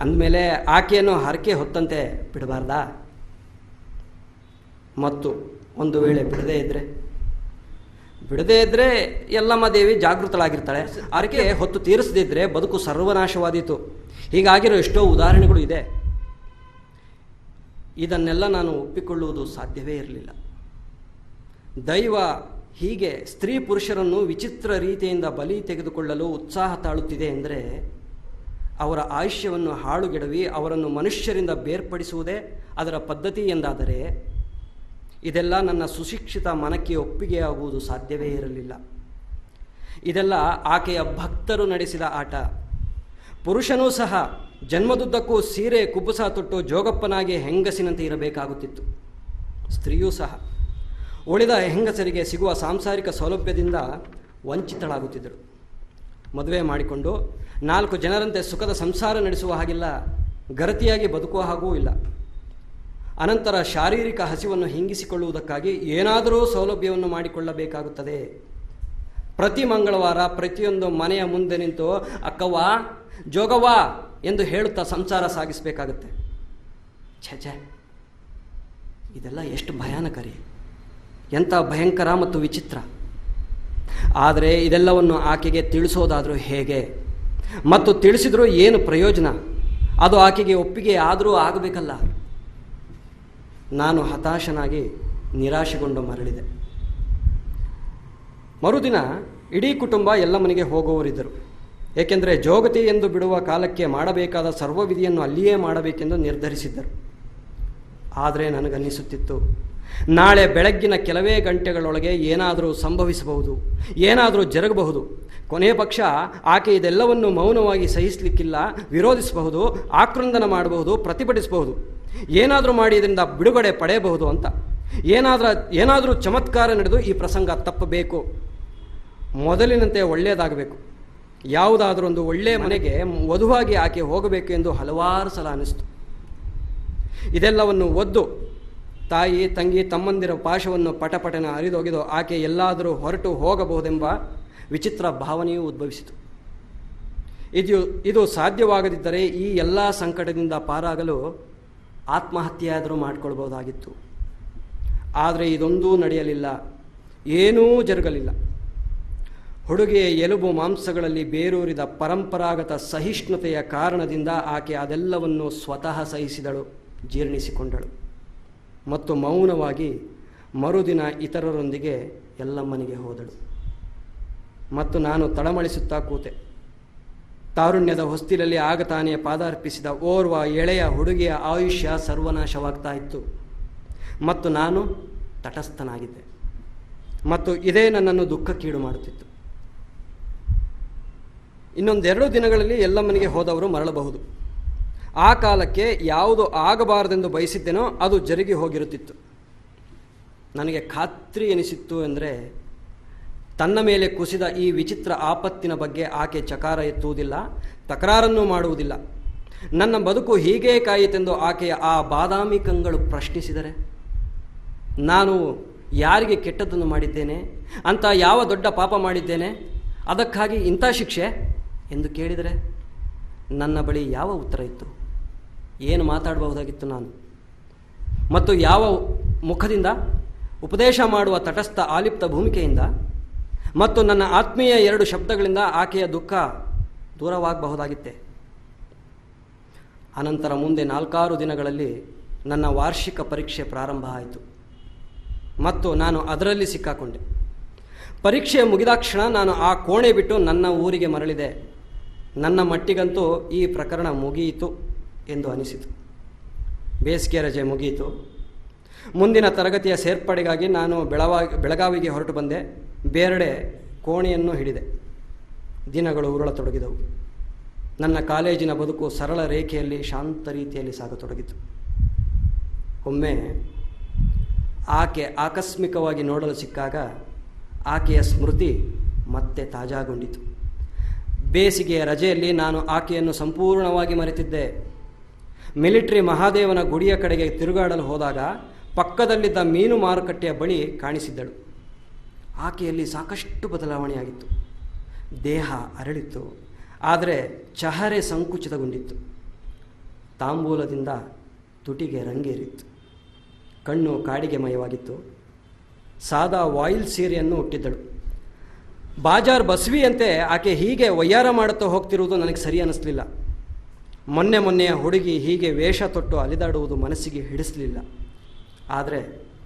[SPEAKER 1] ಅಂದಮೇಲೆ ಆಕೆಯನ್ನು ಹರಕೆ ಹೊತ್ತಂತೆ ಬಿಡಬಾರ್ದಾ? ಮತ್ತು ಒಂದು ವೇಳೆ ಬಿಡದೇ ಇದ್ದರೆ ಯಲ್ಲಮ್ಮ ದೇವಿ ಜಾಗೃತಳಾಗಿರ್ತಾಳೆ. ಹರಕೆ ಹೊತ್ತು ತೀರಿಸದಿದ್ದರೆ ಬದುಕು ಸರ್ವನಾಶವಾದೀತು. ಹೀಗಾಗಿರೋ ಎಷ್ಟೋ ಉದಾಹರಣೆಗಳು ಇದೆ. ಇದನ್ನೆಲ್ಲ ನಾನು ಒಪ್ಪಿಕೊಳ್ಳುವುದು ಸಾಧ್ಯವೇ ಇರಲಿಲ್ಲ. ದೈವ ಹೀಗೆ ಸ್ತ್ರೀ ಪುರುಷರನ್ನು ವಿಚಿತ್ರ ರೀತಿಯಿಂದ ಬಲಿ ತೆಗೆದುಕೊಳ್ಳಲು ಉತ್ಸಾಹ ತಾಳುತ್ತಿದೆ ಎಂದರೆ, ಅವರ ಆಯುಷ್ಯವನ್ನು ಹಾಳುಗೆಡವಿ ಅವರನ್ನು ಮನುಷ್ಯರಿಂದ ಬೇರ್ಪಡಿಸುವುದೇ ಅದರ ಪದ್ಧತಿ ಎಂದಾದರೆ, ಇದೆಲ್ಲ ನನ್ನ ಸುಶಿಕ್ಷಿತ ಮನಕ್ಕೆ ಒಪ್ಪಿಗೆಯಾಗುವುದು ಸಾಧ್ಯವೇ ಇರಲಿಲ್ಲ. ಇದೆಲ್ಲ ಆಕೆಯ ಭಕ್ತರು ನಡೆಸಿದ ಆಟ. ಪುರುಷನೂ ಸಹ ಜನ್ಮದುದ್ದಕ್ಕೂ ಸೀರೆ ಕುಬ್ಬಸ ತೊಟ್ಟು ಜೋಗಪ್ಪನಾಗಿ ಹೆಂಗಸಿನಂತೆ ಇರಬೇಕಾಗುತ್ತಿತ್ತು. ಸ್ತ್ರೀಯೂ ಸಹ ಉಳಿದ ಹೆಂಗಸರಿಗೆ ಸಿಗುವ ಸಾಂಸಾರಿಕ ಸೌಲಭ್ಯದಿಂದ ವಂಚಿತಳಾಗುತ್ತಿದ್ದಳು. ಮದುವೆ ಮಾಡಿಕೊಂಡು 4 ಜನರಂತೆ ಸುಖದ ಸಂಸಾರ ನಡೆಸುವ ಹಾಗಿಲ್ಲ, ಗರತಿಯಾಗಿ ಬದುಕುವ ಹಾಗೂ ಇಲ್ಲ. ಅನಂತರ ಶಾರೀರಿಕ ಹಸಿವನ್ನು ಹಿಂಗಿಸಿಕೊಳ್ಳುವುದಕ್ಕಾಗಿ ಏನಾದರೂ ಸೌಲಭ್ಯವನ್ನು ಮಾಡಿಕೊಳ್ಳಬೇಕಾಗುತ್ತದೆ. ಪ್ರತಿ ಮಂಗಳವಾರ ಪ್ರತಿಯೊಂದು ಮನೆಯ ಮುಂದೆ ನಿಂತು ಅಕ್ಕವ್ವ ಜೋಗವ್ವ ಎಂದು ಹೇಳುತ್ತಾ ಸಂಸಾರ ಸಾಗಿಸಬೇಕಾಗುತ್ತೆ. ಛೆ, ಇದೆಲ್ಲ ಎಷ್ಟು ಭಯಾನಕರಿ, ಎಂಥ ಭಯಂಕರ ಮತ್ತು ವಿಚಿತ್ರ. ಆದರೆ ಇದೆಲ್ಲವನ್ನು ಆಕೆಗೆ ತಿಳಿಸೋದಾದರೂ ಹೇಗೆ? ಮತ್ತು ತಿಳಿಸಿದರೂ ಏನು ಪ್ರಯೋಜನ? ಅದು ಆಕೆಗೆ ಒಪ್ಪಿಗೆ ಆದರೂ ಆಗಬೇಕಲ್ಲ. ನಾನು ಹತಾಶನಾಗಿ ನಿರಾಶೆಗೊಂಡು ಮರಳಿದೆ. ಮರುದಿನ ಇಡೀ ಕುಟುಂಬ ಯಲ್ಲಮ್ಮನಿಗೆ ಹೋಗುವವರಿದ್ದರು. ಏಕೆಂದರೆ ಜೋಗತಿ ಎಂದು ಬಿಡುವ ಕಾಲಕ್ಕೆ ಮಾಡಬೇಕಾದ ಸರ್ವವಿಧಿಯನ್ನು ಅಲ್ಲಿಯೇ ಮಾಡಬೇಕೆಂದು ನಿರ್ಧರಿಸಿದ್ದರು. ಆದರೆ ನನಗನ್ನಿಸುತ್ತಿತ್ತು, ನಾಳೆ ಬೆಳಗ್ಗಿನ ಕೆಲವೇ ಗಂಟೆಗಳೊಳಗೆ ಏನಾದರೂ ಸಂಭವಿಸಬಹುದು, ಏನಾದರೂ ಜರುಗಬಹುದು. ಕೊನೆಯ ಪಕ್ಷ ಆಕೆ ಇದೆಲ್ಲವನ್ನು ಮೌನವಾಗಿ ಸಹಿಸಲಿಕ್ಕಿಲ್ಲ, ವಿರೋಧಿಸಬಹುದು, ಆಕ್ರಂದನ ಮಾಡಬಹುದು, ಪ್ರತಿಭಟಿಸಬಹುದು, ಏನಾದರೂ ಮಾಡಿ ಇದರಿಂದ ಬಿಡುಗಡೆ ಪಡೆಯಬಹುದು ಅಂತ. ಏನಾದರೂ ಚಮತ್ಕಾರ ನಡೆದು ಈ ಪ್ರಸಂಗ ತಪ್ಪಬೇಕು. ಮೊದಲಿನಂತೆ ಒಳ್ಳೆಯದಾಗಬೇಕು. ಯಾವುದಾದ್ರೂ ಒಂದು ಒಳ್ಳೆಯ ಮನೆಗೆ ವಧುವಾಗಿ ಆಕೆ ಹೋಗಬೇಕು ಎಂದು ಹಲವಾರು ಸಲ ಅನಿಸ್ತು. ಇದೆಲ್ಲವನ್ನು ಒದ್ದು ತಾಯಿ ತಂಗಿ ತಮ್ಮಂದಿರ ಪಾಶವನ್ನು ಪಟಪಟನ ಅರಿದೊಗೆದು ಆಕೆ ಎಲ್ಲಾದರೂ ಹೊರಟು ಹೋಗಬಹುದೆಂಬ ವಿಚಿತ್ರ ಭಾವನೆಯೂ ಉದ್ಭವಿಸಿತು. ಇದು ಸಾಧ್ಯವಾಗದಿದ್ದರೆ ಈ ಎಲ್ಲ ಸಂಕಟದಿಂದ ಪಾರಾಗಲು ಆತ್ಮಹತ್ಯೆಯಾದರೂ ಮಾಡಿಕೊಳ್ಬಹುದಾಗಿತ್ತು. ಆದರೆ ಇದೊಂದೂ ನಡೆಯಲಿಲ್ಲ, ಏನೂ ಜರುಗಲಿಲ್ಲ. ಹುಡುಗಿಯ ಎಲುಬು ಮಾಂಸಗಳಲ್ಲಿ ಬೇರೂರಿದ ಪರಂಪರಾಗತ ಸಹಿಷ್ಣುತೆಯ ಕಾರಣದಿಂದ ಆಕೆ ಅದೆಲ್ಲವನ್ನು ಸ್ವತಃ ಸಹಿಸಿದಳು, ಜೀರ್ಣಿಸಿಕೊಂಡಳು ಮತ್ತು ಮೌನವಾಗಿ ಮರುದಿನ ಇತರರೊಂದಿಗೆ ಯಲ್ಲಮ್ಮನಿಗೆ ಹೋದಳು. ಮತ್ತು ನಾನು ತಳಮಳಿಸುತ್ತಾ ಕೂತೆ. ತಾರುಣ್ಯದ ಹೊಸ್ತಿಲಲ್ಲಿ ಆಗತಾನೆ ಪಾದಾರ್ಪಿಸಿದ ಓರ್ವ ಎಳೆಯ ಹುಡುಗಿಯ ಆಯುಷ್ಯ ಸರ್ವನಾಶವಾಗ್ತಾ ಇತ್ತು ಮತ್ತು ನಾನು ತಟಸ್ಥನಾಗಿದ್ದೆ. ಮತ್ತು ಇದೇ ನನ್ನನ್ನು ದುಃಖಕ್ಕೀಡು ಮಾಡುತ್ತಿತ್ತು. ಇನ್ನೊಂದೆರಡು ದಿನಗಳಲ್ಲಿ ಯಲ್ಲಮ್ಮನಿಗೆ ಹೋದವರು ಮರಳಬಹುದು. ಆ ಕಾಲಕ್ಕೆ ಯಾವುದು ಆಗಬಾರದೆಂದು ಬಯಸಿದ್ದೇನೋ ಅದು ಜರುಗಿ ಹೋಗಿರುತ್ತಿತ್ತು. ನನಗೆ ಖಾತ್ರಿ ಎನಿಸಿತ್ತು ಎಂದರೆ, ತನ್ನ ಮೇಲೆ ಕುಸಿದ ಈ ವಿಚಿತ್ರ ಆಪತ್ತಿನ ಬಗ್ಗೆ ಆಕೆ ಚಕಾರ ಎತ್ತುವುದಿಲ್ಲ, ತಕರಾರನ್ನು ಮಾಡುವುದಿಲ್ಲ. ನನ್ನ ಬದುಕು ಹೀಗೇ ಕಾಯಿತೆಂದು ಆಕೆಯ ಆ ಬಾದಾಮಿ ಕಂಗಳು ಪ್ರಶ್ನಿಸಿದರೆ, ನಾನು ಯಾರಿಗೆ ಕೆಟ್ಟದ್ದನ್ನು ಮಾಡಿದ್ದೇನೆ ಅಂತ, ಯಾವ ದೊಡ್ಡ ಪಾಪ ಮಾಡಿದ್ದೇನೆ ಅದಕ್ಕಾಗಿ ಇಂಥ ಶಿಕ್ಷೆ ಎಂದು ಕೇಳಿದರೆ ನನ್ನ ಬಳಿ ಯಾವ ಉತ್ತರ ಇತ್ತು? ಏನು ಮಾತಾಡಬಹುದಾಗಿತ್ತು ನಾನು? ಮತ್ತು ಯಾವ ಮುಖದಿಂದ, ಉಪದೇಶ ಮಾಡುವ ತಟಸ್ಥ ಆಲಿಪ್ತ ಭೂಮಿಕೆಯಿಂದ ಮತ್ತು ನನ್ನ ಆತ್ಮೀಯ 2 ಶಬ್ದಗಳಿಂದ ಆಕೆಯ ದುಃಖ ದೂರವಾಗಬಹುದಾಗಿತ್ತೆ? ಅನಂತರ ಮುಂದೆ 4-6 ದಿನಗಳಲ್ಲಿ ನನ್ನ ವಾರ್ಷಿಕ ಪರೀಕ್ಷೆ ಪ್ರಾರಂಭ ಆಯಿತು ಮತ್ತು ನಾನು ಅದರಲ್ಲಿ ಸಿಕ್ಕಾಕೊಂಡೆ. ಪರೀಕ್ಷೆ ಮುಗಿದಾಕ್ಷಣ ನಾನು ಆ ಕೋಣೆ ಬಿಟ್ಟು ನನ್ನ ಊರಿಗೆ ಮರಳಿದೆ. ನನ್ನ ಮಟ್ಟಿಗಂತೂ ಈ ಪ್ರಕರಣ ಮುಗಿಯಿತು ಎಂದು ಅನಿಸಿತು. ಬೇಸಿಗೆ ರಜೆ ಮುಗಿಯಿತು. ಮುಂದಿನ ತರಗತಿಯ ಸೇರ್ಪಡೆಗಾಗಿ ನಾನು ಬೆಳಗಾವಿಗೆ ಹೊರಟು ಬಂದೆ. ಬೇರೆಡೆ ಕೋಣೆಯನ್ನು ಹಿಡಿದೆ. ದಿನಗಳು ಉರುಳತೊಡಗಿದವು. ನನ್ನ ಕಾಲೇಜಿನ ಬದುಕು ಸರಳ ರೇಖೆಯಲ್ಲಿ ಶಾಂತ ರೀತಿಯಲ್ಲಿ ಸಾಗತೊಡಗಿತು. ಒಮ್ಮೆ ಆಕೆ ಆಕಸ್ಮಿಕವಾಗಿ ನೋಡಲು ಸಿಕ್ಕಾಗ ಆಕೆಯ ಸ್ಮೃತಿ ಮತ್ತೆ ತಾಜಾಗೊಂಡಿತು. ಬೇಸಿಗೆಯ ರಜೆಯಲ್ಲಿ ನಾನು ಆಕೆಯನ್ನು ಸಂಪೂರ್ಣವಾಗಿ ಮರೆತಿದ್ದೆ. ಮಿಲಿಟರಿ ಮಹಾದೇವನ ಗುಡಿಯ ಕಡೆಗೆ ತಿರುಗಾಡಲು ಹೋದಾಗ ಪಕ್ಕದಲ್ಲಿದ್ದ ಮೀನು ಮಾರುಕಟ್ಟೆಯ ಬಳಿ ಕಾಣಿಸಿದ್ದಳು. ಆಕೆಯಲ್ಲಿ ಸಾಕಷ್ಟು ಬದಲಾವಣೆಯಾಗಿತ್ತು. ದೇಹ ಅರಳಿತ್ತು, ಆದರೆ ಚಹರೆ ಸಂಕುಚಿತಗೊಂಡಿತ್ತು. ತಾಂಬೂಲದಿಂದ ತುಟಿಗೆ ರಂಗೇರಿತ್ತು. ಕಣ್ಣು ಕಾಡಿಗೆ ಮಯವಾಗಿತ್ತು. ಸಾದಾ ವಾಯಿಲ್ ಸೀರೆಯನ್ನು ಹುಟ್ಟಿದ್ದಳು. ಬಾಜಾರ್ ಬಸವಿಯಂತೆ ಆಕೆ ಹೀಗೆ ವಯ್ಯಾರ ಮಾಡುತ್ತಾ ಹೋಗ್ತಿರುವುದು ನನಗೆ ಸರಿ ಅನ್ನಿಸ್ಲಿಲ್ಲ. ಮೊನ್ನೆಯ ಹುಡುಗಿ ಹೀಗೆ ವೇಷ ತೊಟ್ಟು ಅಲಿದಾಡುವುದು ಮನಸ್ಸಿಗೆ ಹಿಡಿಸಲಿಲ್ಲ. ಆದರೆ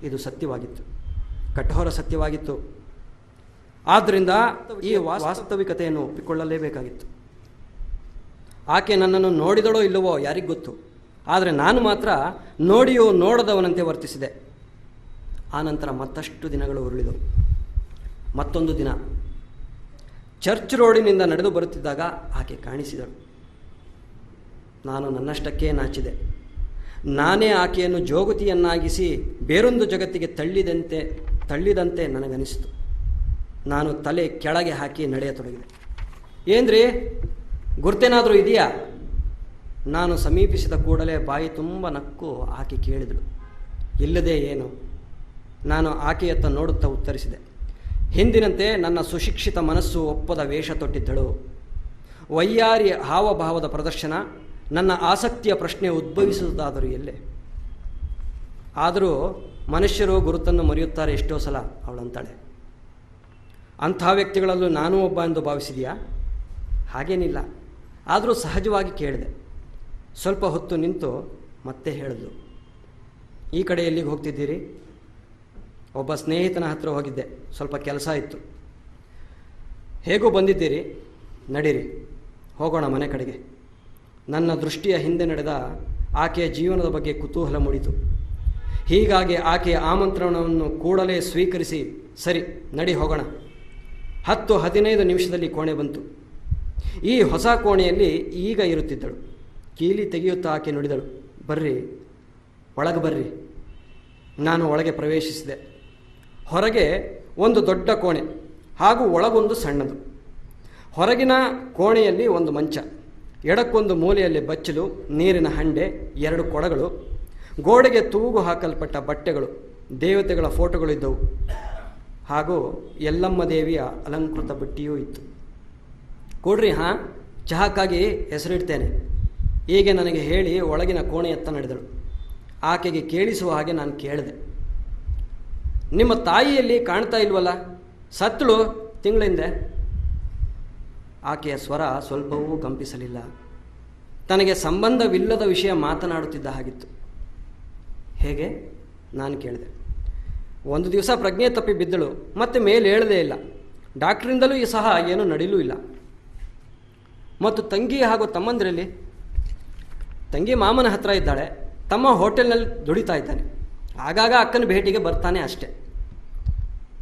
[SPEAKER 1] ಇದು ಸತ್ಯವಾಗಿತ್ತು, ಕಠೋರ ಸತ್ಯವಾಗಿತ್ತು. ಆದ್ದರಿಂದ ಈ ವಾಸ್ತವಿಕತೆಯನ್ನು ಒಪ್ಪಿಕೊಳ್ಳಲೇಬೇಕಾಗಿತ್ತು. ಆಕೆ ನನ್ನನ್ನು ನೋಡಿದಳೋ ಇಲ್ಲವೋ ಯಾರಿಗೆ ಗೊತ್ತು, ಆದರೆ ನಾನು ಮಾತ್ರ ನೋಡಿಯೋ ನೋಡದವನಂತೆ ವರ್ತಿಸಿದೆ. ಆನಂತರ ಮತ್ತಷ್ಟು ದಿನಗಳು ಉರುಳಿದವು. ಮತ್ತೊಂದು ದಿನ ಚರ್ಚ್ ರೋಡಿನಿಂದ ನಡೆದು ಬರುತ್ತಿದ್ದಾಗ ಆಕೆ ಕಾಣಿಸಿದಳು. ನಾನು ನನ್ನಷ್ಟಕ್ಕೇ ನಾಚಿದೆ. ನಾನೇ ಆಕೆಯನ್ನು ಜೋಗತಿಯನ್ನಾಗಿಸಿ ಬೇರೊಂದು ಜಗತ್ತಿಗೆ ತಳ್ಳಿದಂತೆ ನನಗನಿಸಿತು. ನಾನು ತಲೆ ಕೆಳಗೆ ಹಾಕಿ ನಡೆಯತೊಡಗಿದೆ. ಏನ್ರಿ, ಗುರ್ತೇನಾದರೂ ಇದೆಯಾ? ನಾನು ಸಮೀಪಿಸಿದ ಕೂಡಲೇ ಬಾಯಿ ತುಂಬ ನಕ್ಕು ಆಕೆ ಕೇಳಿದಳು. ಇಲ್ಲದೆ ಏನು? ನಾನು ಆಕೆಯತ್ತ ನೋಡುತ್ತಾ ಉತ್ತರಿಸಿದೆ. ಹಿಂದಿನಂತೆ ನನ್ನ ಸುಶಿಕ್ಷಿತ ಮನಸ್ಸು ಒಪ್ಪದ ವೇಷ ತೊಟ್ಟಿದ್ದಳು. ವೈಯಾರಿ ಹಾವಭಾವದ ಪ್ರದರ್ಶನ, ನನ್ನ ಆಸಕ್ತಿಯ ಪ್ರಶ್ನೆ ಉದ್ಭವಿಸುವುದಾದರೂ ಎಲ್ಲೇ? ಆದರೂ ಮನುಷ್ಯರು ಗುರುತನ್ನು ಮರೆಯುತ್ತಾರೆ ಎಷ್ಟೋ ಸಲ, ಅವಳಂತಾಳೆ. ಅಂಥ ವ್ಯಕ್ತಿಗಳಲ್ಲೂ ನಾನೂ ಒಬ್ಬ ಎಂದು ಭಾವಿಸಿದೆಯಾ? ಹಾಗೇನಿಲ್ಲ. ಆದರೂ ಸಹಜವಾಗಿ ಕೇಳಿದೆ. ಸ್ವಲ್ಪ ಹೊತ್ತು ನಿಂತು ಮತ್ತೆ ಹೇಳಿದ್ಲು. ಈ ಕಡೆ ಎಲ್ಲಿಗೆ ಹೋಗ್ತಿದ್ದೀರಿ? ಒಬ್ಬ ಸ್ನೇಹಿತನ ಹತ್ರ ಹೋಗಿದ್ದೆ, ಸ್ವಲ್ಪ ಕೆಲಸ ಇತ್ತು. ಹೇಗೂ ಬಂದಿದ್ದೀರಿ, ನಡೀರಿ ಹೋಗೋಣ ಮನೆ ಕಡೆಗೆ. ನನ್ನ ದೃಷ್ಟಿಯ ಹಿಂದೆ ನಡೆದ ಆಕೆಯ ಜೀವನದ ಬಗ್ಗೆ ಕುತೂಹಲ ಮೂಡಿತು. ಹೀಗಾಗಿ ಆಕೆಯ ಆಮಂತ್ರಣವನ್ನು ಕೂಡಲೇ ಸ್ವೀಕರಿಸಿ, ಸರಿ ನಡಿ ಹೋಗೋಣ. 10-15 ನಿಮಿಷದಲ್ಲಿ ಕೋಣೆ ಬಂತು. ಈ ಹೊಸ ಕೋಣೆಯಲ್ಲಿ ಈಗ ಇರುತ್ತಿದ್ದಳು. ಕೀಲಿ ತೆಗೆಯುತ್ತಾ ಆಕೆ ನುಡಿದಳು, ಬರ್ರಿ ಒಳಗೆ ಬರ್ರಿ. ನಾನು ಒಳಗೆ ಪ್ರವೇಶಿಸಿದೆ. ಹೊರಗೆ ಒಂದು ದೊಡ್ಡ ಕೋಣೆ ಹಾಗೂ ಒಳಗೊಂದು ಸಣ್ಣದು. ಹೊರಗಿನ ಕೋಣೆಯಲ್ಲಿ ಒಂದು ಮಂಚ, ಎಡಕ್ಕೊಂದು ಮೂಲೆಯಲ್ಲಿ ಬಚ್ಚಲು, ನೀರಿನ ಹಂಡೆ, 2 ಕೊಡಗಳು, ಗೋಡೆಗೆ ತೂಗು ಹಾಕಲ್ಪಟ್ಟ ಬಟ್ಟೆಗಳು, ದೇವತೆಗಳ ಫೋಟೋಗಳು ಇದ್ದವು. ಹಾಗೂ ಯಲ್ಲಮ್ಮ ದೇವಿಯ ಅಲಂಕೃತ ಬುಟ್ಟಿಯೂ ಇತ್ತು. ಕೊಡ್ರಿ, ಹಾಂ, ಚಹಾಕ್ಕಾಗಿ ಹೆಸರಿಡ್ತೇನೆ, ಹೀಗೆ ನನಗೆ ಹೇಳಿ ಒಳಗಿನ ಕೋಣೆಯತ್ತ ನಡೆದಳು. ಆಕೆಗೆ ಕೇಳಿಸುವ ಹಾಗೆ ನಾನು ಕೇಳಿದೆ, ನಿಮ್ಮ ತಾಯಿಯಲ್ಲಿ ಕಾಣ್ತಾ ಇಲ್ವಲ್ಲ, ಸತ್ತಳು ತಿಂಗಳಿಂದೆ. ಆಕೆಯ ಸ್ವರ ಸ್ವಲ್ಪವೂ ಕಂಪಿಸಲಿಲ್ಲ. ತನಗೆ ಸಂಬಂಧವಿಲ್ಲದ ವಿಷಯ ಮಾತನಾಡುತ್ತಿದ್ದ ಹಾಗಿತ್ತು. ಹೇಗೆ? ನಾನು ಕೇಳಿದೆ. ಒಂದು ದಿವಸ ಪ್ರಜ್ಞೆ ತಪ್ಪಿ ಬಿದ್ದಳು, ಮತ್ತೆ ಮೇಲೆ ಹೇಳದೇ ಇಲ್ಲ. ಡಾಕ್ಟ್ರಿಂದಲೂ ಈ ಸಹ ಏನೂ ನಡೀಲೂ ಇಲ್ಲ. ಮತ್ತು ತಂಗಿ ಹಾಗೂ ತಮ್ಮಂದಿರಲ್ಲಿ? ತಂಗಿ ಮಾಮನ ಹತ್ರ ಇದ್ದಾಳೆ, ತಮ್ಮ ಹೋಟೆಲ್ನಲ್ಲಿ ದುಡಿತಾ ಇದ್ದಾನೆ. ಆಗಾಗ ಅಕ್ಕನ ಭೇಟಿಗೆ ಬರ್ತಾನೆ ಅಷ್ಟೆ.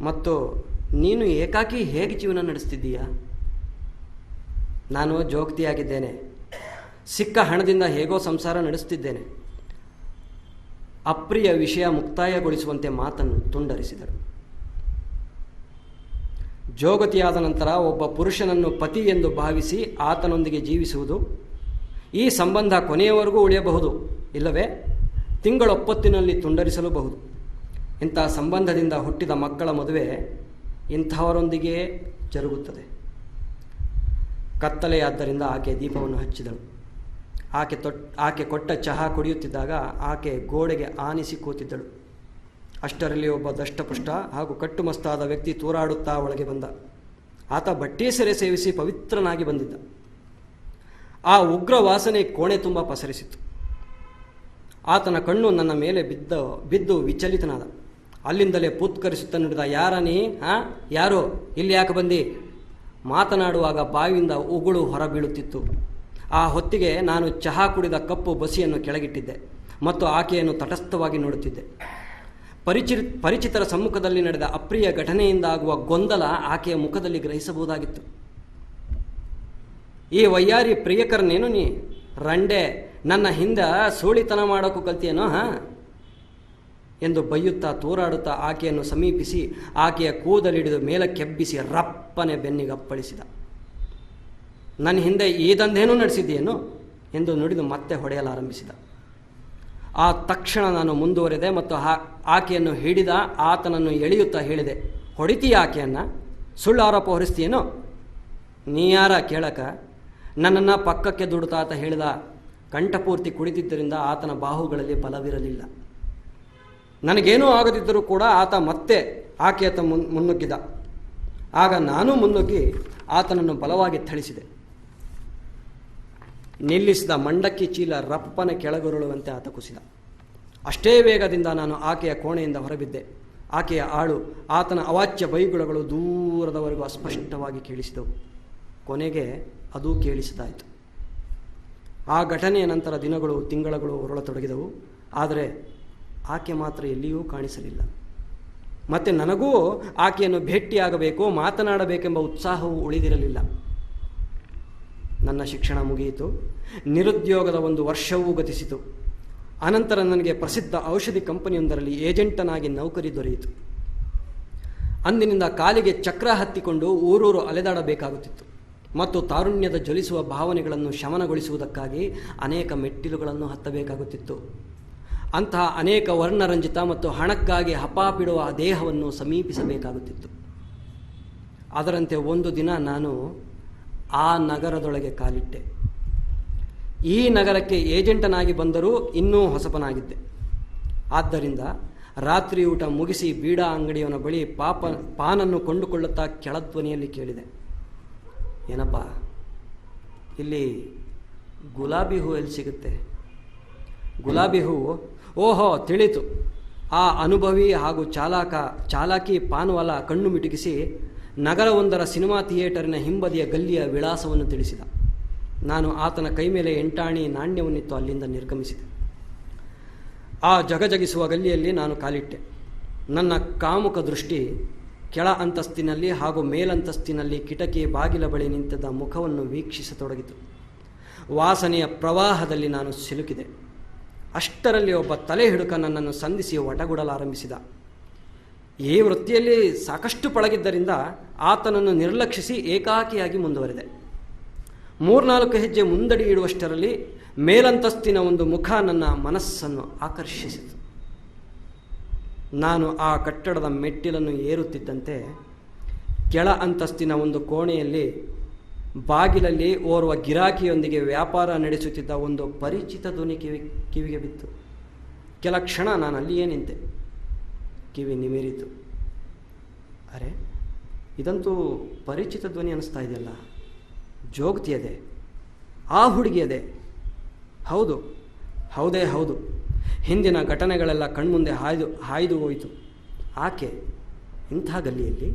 [SPEAKER 1] ಮತ್ತು ನೀನು ಏಕಾಕಿ ಹೇಗೆ ಜೀವನ ನಡೆಸ್ತಿದ್ದೀಯಾ? ನಾನು ಜೋಗ್ತಿಯಾಗಿದ್ದೇನೆ. ಸಿಕ್ಕ ಹಣದಿಂದ ಹೇಗೋ ಸಂಸಾರ ನಡೆಸ್ತಿದ್ದೇನೆ. ಅಪ್ರಿಯ ವಿಷಯ ಮುಕ್ತಾಯಗೊಳಿಸುವಂತೆ ಮಾತನ್ನು ತುಂಡರಿಸಿದರು. ಜೋಗತಿಯಾದ ನಂತರ ಒಬ್ಬ ಪುರುಷನನ್ನು ಪತಿ ಎಂದು ಭಾವಿಸಿ ಆತನೊಂದಿಗೆ ಜೀವಿಸುವುದು, ಈ ಸಂಬಂಧ ಕೊನೆಯವರೆಗೂ ಉಳಿಯಬಹುದು, ಇಲ್ಲವೇ ತಿಂಗಳೊಪ್ಪತ್ತಿನಲ್ಲಿ ತುಂಡರಿಸಲೂಬಹುದು. ಇಂಥ ಸಂಬಂಧದಿಂದ ಹುಟ್ಟಿದ ಮಕ್ಕಳ ಮದುವೆ ಇಂಥವರೊಂದಿಗೆ ಜರುಗುತ್ತದೆ. ಕತ್ತಲೆಯಾದ್ದರಿಂದ ಆಕೆ ದೀಪವನ್ನು ಹಚ್ಚಿದಳು. ಆಕೆ ಕೊಟ್ಟ ಚಹಾ ಕುಡಿಯುತ್ತಿದ್ದಾಗ ಆಕೆ ಗೋಡೆಗೆ ಆನಿಸಿ ಕೂತಿದ್ದಳು. ಅಷ್ಟರಲ್ಲಿ ಒಬ್ಬ ದಷ್ಟಪುಷ್ಟ ಹಾಗೂ ಕಟ್ಟುಮಸ್ತಾದ ವ್ಯಕ್ತಿ ತೂರಾಡುತ್ತಾ ಒಳಗೆ ಬಂದ. ಆತ ಬಟ್ಟೆ ಸೆರೆ ಸೇವಿಸಿ ಪವಿತ್ರನಾಗಿ ಬಂದಿದ್ದ. ಆ ಉಗ್ರ ವಾಸನೆ ಕೋಣೆ ತುಂಬ ಪಸರಿಸಿತು. ಆತನ ಕಣ್ಣು ನನ್ನ ಮೇಲೆ ಬಿದ್ದು ವಿಚಲಿತನಾದ. ಅಲ್ಲಿಂದಲೇ ಪೂತ್ಕರಿಸುತ್ತಾ ನುಡಿದ, ಯಾರ ನೀ? ಯಾರೋ? ಇಲ್ಲಿ ಯಾಕೆ ಬಂದಿ? ಮಾತನಾಡುವಾಗ ಬಾವಿಯಿಂದ ಉಗುಳು ಹೊರಬೀಳುತ್ತಿತ್ತು. ಆ ಹೊತ್ತಿಗೆ ನಾನು ಚಹಾ ಕುಡಿದ ಕಪ್ಪು ಬಸಿಯನ್ನು ಕೆಳಗಿಟ್ಟಿದ್ದೆ ಮತ್ತು ಆಕೆಯನ್ನು ತಟಸ್ಥವಾಗಿ ನೋಡುತ್ತಿದ್ದೆ. ಪರಿಚಿತರ ಸಮ್ಮುಖದಲ್ಲಿ ನಡೆದ ಅಪ್ರಿಯ ಘಟನೆಯಿಂದ ಆಗುವ ಗೊಂದಲ ಆಕೆಯ ಮುಖದಲ್ಲಿ ಗ್ರಹಿಸಬಹುದಾಗಿತ್ತು. ಈ ವಯ್ಯಾರಿ ಪ್ರಿಯಕರನೇನು ನೀ? ರಂಡೆ, ನನ್ನ ಹಿಂದೆ ಸೋಳಿತನ ಮಾಡೋಕ್ಕೂ ಕಲ್ತಿಯೇನೋ ಎಂದು ಬೈಯುತ್ತಾ ತೂರಾಡುತ್ತಾ ಆಕೆಯನ್ನು ಸಮೀಪಿಸಿ ಆಕೆಯ ಕೂದಲಿಡಿದು ಮೇಲಕ್ಕೆಬ್ಬಿಸಿ ರಪ್ಪನೆ ಬೆನ್ನಿಗಪ್ಪಳಿಸಿದ. ನನ್ನ ಹಿಂದೆ ಈ ದಂಧೇನೂ ನಡೆಸಿದ್ದೀಯೇನು ಎಂದು ನುಡಿದು ಮತ್ತೆ ಹೊಡೆಯಲಾರಂಭಿಸಿದ. ಆ ತಕ್ಷಣ ನಾನು ಮುಂದುವರೆದೆ ಮತ್ತು ಆಕೆಯನ್ನು ಹಿಡಿದ ಆತನನ್ನು ಎಳೆಯುತ್ತಾ ಹೇಳಿದೆ, ಹೊಡಿತೀಯ ಆಕೆಯನ್ನು? ಸುಳ್ಳು ಆರೋಪ ಹೊರಿಸ್ತೀಯೇನೋ? ನೀ ಯಾರ ಕೇಳಕ? ನನ್ನನ್ನು ಪಕ್ಕಕ್ಕೆ ದುಡುತ್ತಾ ಆತ ಹೇಳಿದ. ಕಂಠಪೂರ್ತಿ ಕುಡಿದಿದ್ದರಿಂದ ಆತನ ಬಾಹುಗಳಲ್ಲಿ ಬಲವಿರಲಿಲ್ಲ. ನನಗೇನೂ ಆಗದಿದ್ದರೂ ಕೂಡ ಆತ ಮತ್ತೆ ಆಕೆಯತ್ತ ಮುನ್ನುಗ್ಗಿದ. ಆಗ ನಾನೂ ಮುನ್ನುಗ್ಗಿ ಆತನನ್ನು ಬಲವಾಗಿ ಥಳಿಸಿದೆ. ನಿಲ್ಲಿಸಿದ ಮಂಡಕ್ಕಿ ಚೀಲ ರಪ್ಪನೆ ಕೆಳಗುರುಳುವಂತೆ ಆತ ಕುಸಿದ. ಅಷ್ಟೇ ವೇಗದಿಂದ ನಾನು ಆಕೆಯ ಕೋಣೆಯಿಂದ ಹೊರಬಿದ್ದೆ. ಆಕೆಯ ಆಳು, ಆತನ ಅವಾಚ್ಯ ಬೈಗುಳಗಳು ದೂರದವರೆಗೂ ಅಸ್ಪಷ್ಟವಾಗಿ ಕೇಳಿಸಿದವು. ಕೊನೆಗೆ ಅದೂ ಕೇಳಿಸಿದಾಯಿತು. ಆ ಘಟನೆಯ ನಂತರ ದಿನಗಳು, ತಿಂಗಳುಗಳು ಹೊರಳತೊಡಗಿದವು. ಆದರೆ ಆಕೆ ಮಾತ್ರ ಎಲ್ಲಿಯೂ ಕಾಣಿಸಲಿಲ್ಲ. ಮತ್ತು ನನಗೂ ಆಕೆಯನ್ನು ಭೇಟಿಯಾಗಬೇಕು, ಮಾತನಾಡಬೇಕೆಂಬ ಉತ್ಸಾಹವೂ ಉಳಿದಿರಲಿಲ್ಲ. ನನ್ನ ಶಿಕ್ಷಣ ಮುಗಿಯಿತು. ನಿರುದ್ಯೋಗದ ಒಂದು ವರ್ಷವೂ ಗತಿಸಿತು. ಅನಂತರ ನನಗೆ ಪ್ರಸಿದ್ಧ ಔಷಧಿ ಕಂಪನಿಯೊಂದರಲ್ಲಿ ಏಜೆಂಟನಾಗಿ ನೌಕರಿ ದೊರೆಯಿತು. ಅಂದಿನಿಂದ ಕಾಲಿಗೆ ಚಕ್ರ ಹತ್ತಿಕೊಂಡು ಊರೂರು ಅಲೆದಾಡಬೇಕಾಗುತ್ತಿತ್ತು ಮತ್ತು ತಾರುಣ್ಯದ ಜ್ವಲಿಸುವ ಭಾವನೆಗಳನ್ನು ಶಮನಗೊಳಿಸುವುದಕ್ಕಾಗಿ ಅನೇಕ ಮೆಟ್ಟಿಲುಗಳನ್ನು ಹತ್ತಬೇಕಾಗುತ್ತಿತ್ತು. ಅಂತಹ ಅನೇಕ ವರ್ಣರಂಜಿತ ಮತ್ತು ಹಣಕ್ಕಾಗಿ ಹಪಾಪಿಡುವ ದೇಹವನ್ನು ಸಮೀಪಿಸಬೇಕಾಗುತ್ತಿತ್ತು. ಅದರಂತೆ ಒಂದು ದಿನ ನಾನು ಆ ನಗರದೊಳಗೆ ಕಾಲಿಟ್ಟೆ. ಈ ನಗರಕ್ಕೆ ಏಜೆಂಟನಾಗಿ ಬಂದರೂ ಇನ್ನೂ ಹೊಸಪನಾಗಿದ್ದೆ. ಆದ್ದರಿಂದ ರಾತ್ರಿ ಊಟ ಮುಗಿಸಿ ಬೀಡಾ ಅಂಗಡಿಯವನ ಬಳಿ ಪಾನನ್ನು ಕೊಂಡುಕೊಳ್ಳುತ್ತಾ ಕೆಳಧ್ವನಿಯಲ್ಲಿ ಕೇಳಿದೆ, ಏನಪ್ಪ, ಇಲ್ಲಿ ಗುಲಾಬಿ ಹೂ ಎಲ್ಲಿ ಸಿಗುತ್ತೆ? ಗುಲಾಬಿ ಹೂವು? ಓಹೋ, ತಿಳಿತು. ಆ ಅನುಭವಿ ಹಾಗೂ ಚಾಲಾಕಿ ಪಾನ್ವಾಲ ಕಣ್ಣು ಮಿಟುಕಿಸಿ ನಗರವೊಂದರ ಸಿನಿಮಾ ಥಿಯೇಟರಿನ ಹಿಂಬದಿಯ ಗಲ್ಲಿಯ ವಿಳಾಸವನ್ನು ತಿಳಿಸಿದ. ನಾನು ಆತನ ಕೈ ಮೇಲೆ 8 ಆಣಿ ನಾಣ್ಯವನ್ನಿತ್ತು ಅಲ್ಲಿಂದ ನಿರ್ಗಮಿಸಿದೆ. ಆ ಜಗಜಗಿಸುವ ಗಲ್ಲಿಯಲ್ಲಿ ನಾನು ಕಾಲಿಟ್ಟೆ. ನನ್ನ ಕಾಮುಕ ದೃಷ್ಟಿ ಕೆಳ ಅಂತಸ್ತಿನಲ್ಲಿ ಹಾಗೂ ಮೇಲಂತಸ್ತಿನಲ್ಲಿ ಕಿಟಕಿ ಬಾಗಿಲ ಬಳಿ ನಿಂತಿದ್ದ ಮುಖವನ್ನು ವೀಕ್ಷಿಸತೊಡಗಿತು. ವಾಸನೆಯ ಪ್ರವಾಹದಲ್ಲಿ ನಾನು ಸಿಲುಕಿದೆ. ಅಷ್ಟರಲ್ಲಿ ಒಬ್ಬ ತಲೆ ಹಿಡುಕ ನನ್ನನ್ನು ಸಂಧಿಸಿ ಒಟಗುಡಲಾರಂಭಿಸಿದ. ಈ ವೃತ್ತಿಯಲ್ಲಿ ಸಾಕಷ್ಟು ಪಳಗಿದ್ದರಿಂದ ಆತನನ್ನು ನಿರ್ಲಕ್ಷಿಸಿ ಏಕಾಕಿಯಾಗಿ ಮುಂದುವರೆದೆ. 3-4 ಹೆಜ್ಜೆ ಮುಂದಡಿ ಇಡುವಷ್ಟರಲ್ಲಿ ಮೇಲಂತಸ್ತಿನ ಒಂದು ಮುಖ ನನ್ನ ಮನಸ್ಸನ್ನು ಆಕರ್ಷಿಸಿತು. ನಾನು ಆ ಕಟ್ಟಡದ ಮೆಟ್ಟಿಲನ್ನು ಏರುತ್ತಿದ್ದಂತೆ ಕೆಳ ಅಂತಸ್ತಿನ ಒಂದು ಕೋಣೆಯಲ್ಲಿ ಬಾಗಿಲಲ್ಲಿ ಓರ್ವ ಗಿರಾಕಿಯೊಂದಿಗೆ ವ್ಯಾಪಾರ ನಡೆಸುತ್ತಿದ್ದ ಒಂದು ಪರಿಚಿತ ಧ್ವನಿ ಕಿವಿಗೆ ಬಿತ್ತು. ಕೆಲ ಕ್ಷಣ ನಾನು ಅಲ್ಲಿಯೇ ನಿಂತೆ. ಕಿವಿ ನಿಮಿರಿತು. ಅರೆ, ಇದಂತೂ ಪರಿಚಿತ ಧ್ವನಿ ಅನ್ನಿಸ್ತಾ ಇದೆಯಲ್ಲ. ಜೋಗ್ತಿಯದೆ, ಆ ಹುಡುಗಿಯದೆ. ಹೌದೇ ಹೌದು. ಹಿಂದಿನ ಘಟನೆಗಳೆಲ್ಲ ಕಣ್ಮುಂದೆ ಹಾಯ್ದು ಹೋಯಿತು. ಆಕೆ ಇಂಥ ಗಲ್ಲಿಯಲ್ಲಿ?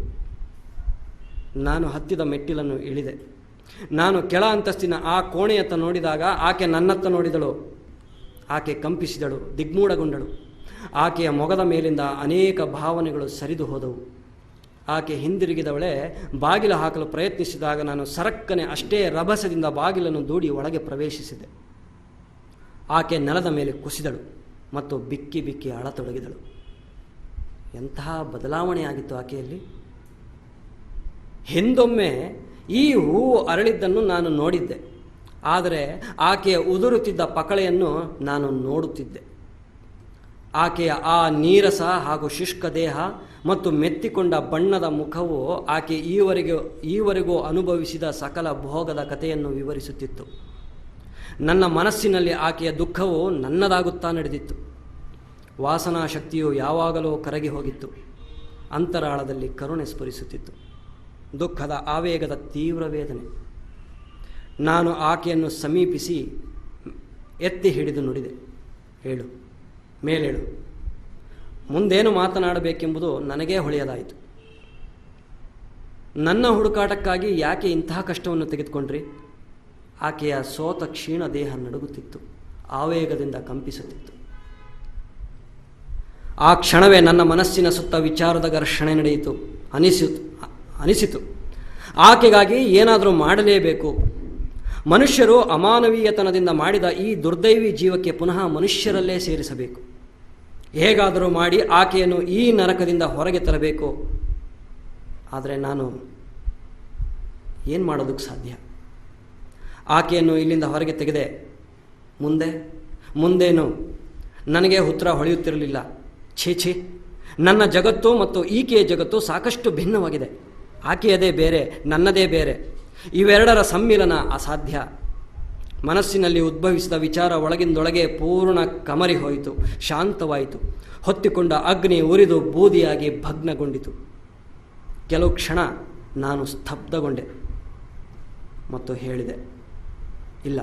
[SPEAKER 1] ನಾನು ಹತ್ತಿದ ಮೆಟ್ಟಿಲನ್ನು ಇಳಿದೆ. ನಾನು ಕೆಳ ಅಂತಸ್ತಿನ ಆ ಕೋಣೆಯತ್ತ ನೋಡಿದಾಗ ಆಕೆ ನನ್ನತ್ತ ನೋಡಿದಳು. ಆಕೆ ಕಂಪಿಸಿದಳು, ದಿಗ್ಮೂಢಗೊಂಡಳು. ಆಕೆಯ ಮೊಗದ ಮೇಲಿಂದ ಅನೇಕ ಭಾವನೆಗಳು ಸರಿದು ಹೋದವು. ಆಕೆ ಹಿಂದಿರುಗಿದವಳೆ ಬಾಗಿಲು ಹಾಕಲು ಪ್ರಯತ್ನಿಸಿದಾಗ ನಾನು ಸರಕ್ಕನೆ ಅಷ್ಟೇ ರಭಸದಿಂದ ಬಾಗಿಲನ್ನು ದೂಡಿ ಒಳಗೆ ಪ್ರವೇಶಿಸಿದೆ. ಆಕೆ ನೆಲದ ಮೇಲೆ ಕುಸಿದಳು ಮತ್ತು ಬಿಕ್ಕಿ ಬಿಕ್ಕಿ ಅಳತೊಡಗಿದಳು. ಎಂತಹ ಬದಲಾವಣೆಯಾಗಿತ್ತು ಆಕೆಯಲ್ಲಿ! ಹಿಂದೊಮ್ಮೆ ಈ ಹೂವು ಅರಳಿದ್ದನ್ನು ನಾನು ನೋಡಿದ್ದೆ, ಆದರೆ ಆಕೆಯ ಉದುರುತ್ತಿದ್ದ ಪಕಳೆಯನ್ನು ನಾನು ನೋಡುತ್ತಿದ್ದೆ. ಆಕೆಯ ಆ ನೀರಸ ಹಾಗೂ ಶುಷ್ಕ ದೇಹ ಮತ್ತು ಮೆತ್ತಿಕೊಂಡ ಬಣ್ಣದ ಮುಖವು ಆಕೆ ಈವರೆಗೂ ಅನುಭವಿಸಿದ ಸಕಲ ಭೋಗದ ಕಥೆಯನ್ನು ವಿವರಿಸುತ್ತಿತ್ತು. ನನ್ನ ಮನಸ್ಸಿನಲ್ಲಿ ಆಕೆಯ ದುಃಖವು ನನ್ನದಾಗುತ್ತಾ ನಡೆದಿತ್ತು. ವಾಸನಾ ಶಕ್ತಿಯು ಯಾವಾಗಲೂ ಕರಗಿ ಹೋಗಿತ್ತು. ಅಂತರಾಳದಲ್ಲಿ ಕರುಣೆ ಸ್ಫುರಿಸುತ್ತಿತ್ತು. ದುಃಖದ ಆವೇಗದ ತೀವ್ರ ವೇದನೆ. ನಾನು ಆಕೆಯನ್ನು ಸಮೀಪಿಸಿ ಎತ್ತಿ ಹಿಡಿದು ನುಡಿದೆ, ಹೇಳು, ಮೇಲೇಳು. ಮುಂದೇನು ಮಾತನಾಡಬೇಕೆಂಬುದು ನನಗೇ ಹೊಳೆಯದಾಯಿತು. ನನ್ನ ಹುಡುಕಾಟಕ್ಕಾಗಿ ಯಾಕೆ ಇಂತಹ ಕಷ್ಟವನ್ನು ತೆಗೆದುಕೊಂಡ್ರಿ? ಆಕೆಯ ಸೋತ ಕ್ಷೀಣ ದೇಹ ನಡುಗುತ್ತಿತ್ತು, ಆವೇಗದಿಂದ ಕಂಪಿಸುತ್ತಿತ್ತು. ಆ ಕ್ಷಣವೇ ನನ್ನ ಮನಸ್ಸಿನ ಸುತ್ತ ವಿಚಾರದ ಘರ್ಷಣೆ ನಡೆಯಿತು. ಅನಿಸಿತು ಆಕೆಗಾಗಿ ಏನಾದರೂ ಮಾಡಲೇಬೇಕು. ಮನುಷ್ಯರು ಅಮಾನವೀಯತನದಿಂದ ಮಾಡಿದ ಈ ದುರ್ದೈವಿ ಜೀವಕ್ಕೆ ಪುನಃ ಮನುಷ್ಯರಲ್ಲೇ ಸೇರಿಸಬೇಕು. ಹೇಗಾದರೂ ಮಾಡಿ ಆಕೆಯನ್ನು ಈ ನರಕದಿಂದ ಹೊರಗೆ ತರಬೇಕು. ಆದರೆ ನಾನು ಏನು ಮಾಡೋದಕ್ಕೆ ಸಾಧ್ಯ? ಆಕೆಯನ್ನು ಇಲ್ಲಿಂದ ಹೊರಗೆ ತೆಗೆದೆ. ಮುಂದೇನು? ನನಗೆ ಉತ್ತರ ಹೊಳೆಯುತ್ತಿರಲಿಲ್ಲ. ಛೀ, ನನ್ನ ಜಗತ್ತು ಮತ್ತು ಈಕೆಯ ಜಗತ್ತು ಸಾಕಷ್ಟು ಭಿನ್ನವಾಗಿದೆ. ಆಕೆಯದೇ ಬೇರೆ, ನನ್ನದೇ ಬೇರೆ. ಇವೆರಡರ ಸಮ್ಮಿಲನ ಅಸಾಧ್ಯ. ಮನಸ್ಸಿನಲ್ಲಿ ಉದ್ಭವಿಸಿದ ವಿಚಾರ ಒಳಗಿಂದೊಳಗೆ ಪೂರ್ಣ ಕಮರಿ ಹೋಯಿತು, ಶಾಂತವಾಯಿತು. ಹೊತ್ತಿಕೊಂಡ ಅಗ್ನಿ ಉರಿದು ಬೂದಿಯಾಗಿ ಭಗ್ನಗೊಂಡಿತು. ಕೆಲವು ಕ್ಷಣ ನಾನು ಸ್ತಬ್ಧಗೊಂಡೆ ಮತ್ತು ಹೇಳಿದೆ, ಇಲ್ಲ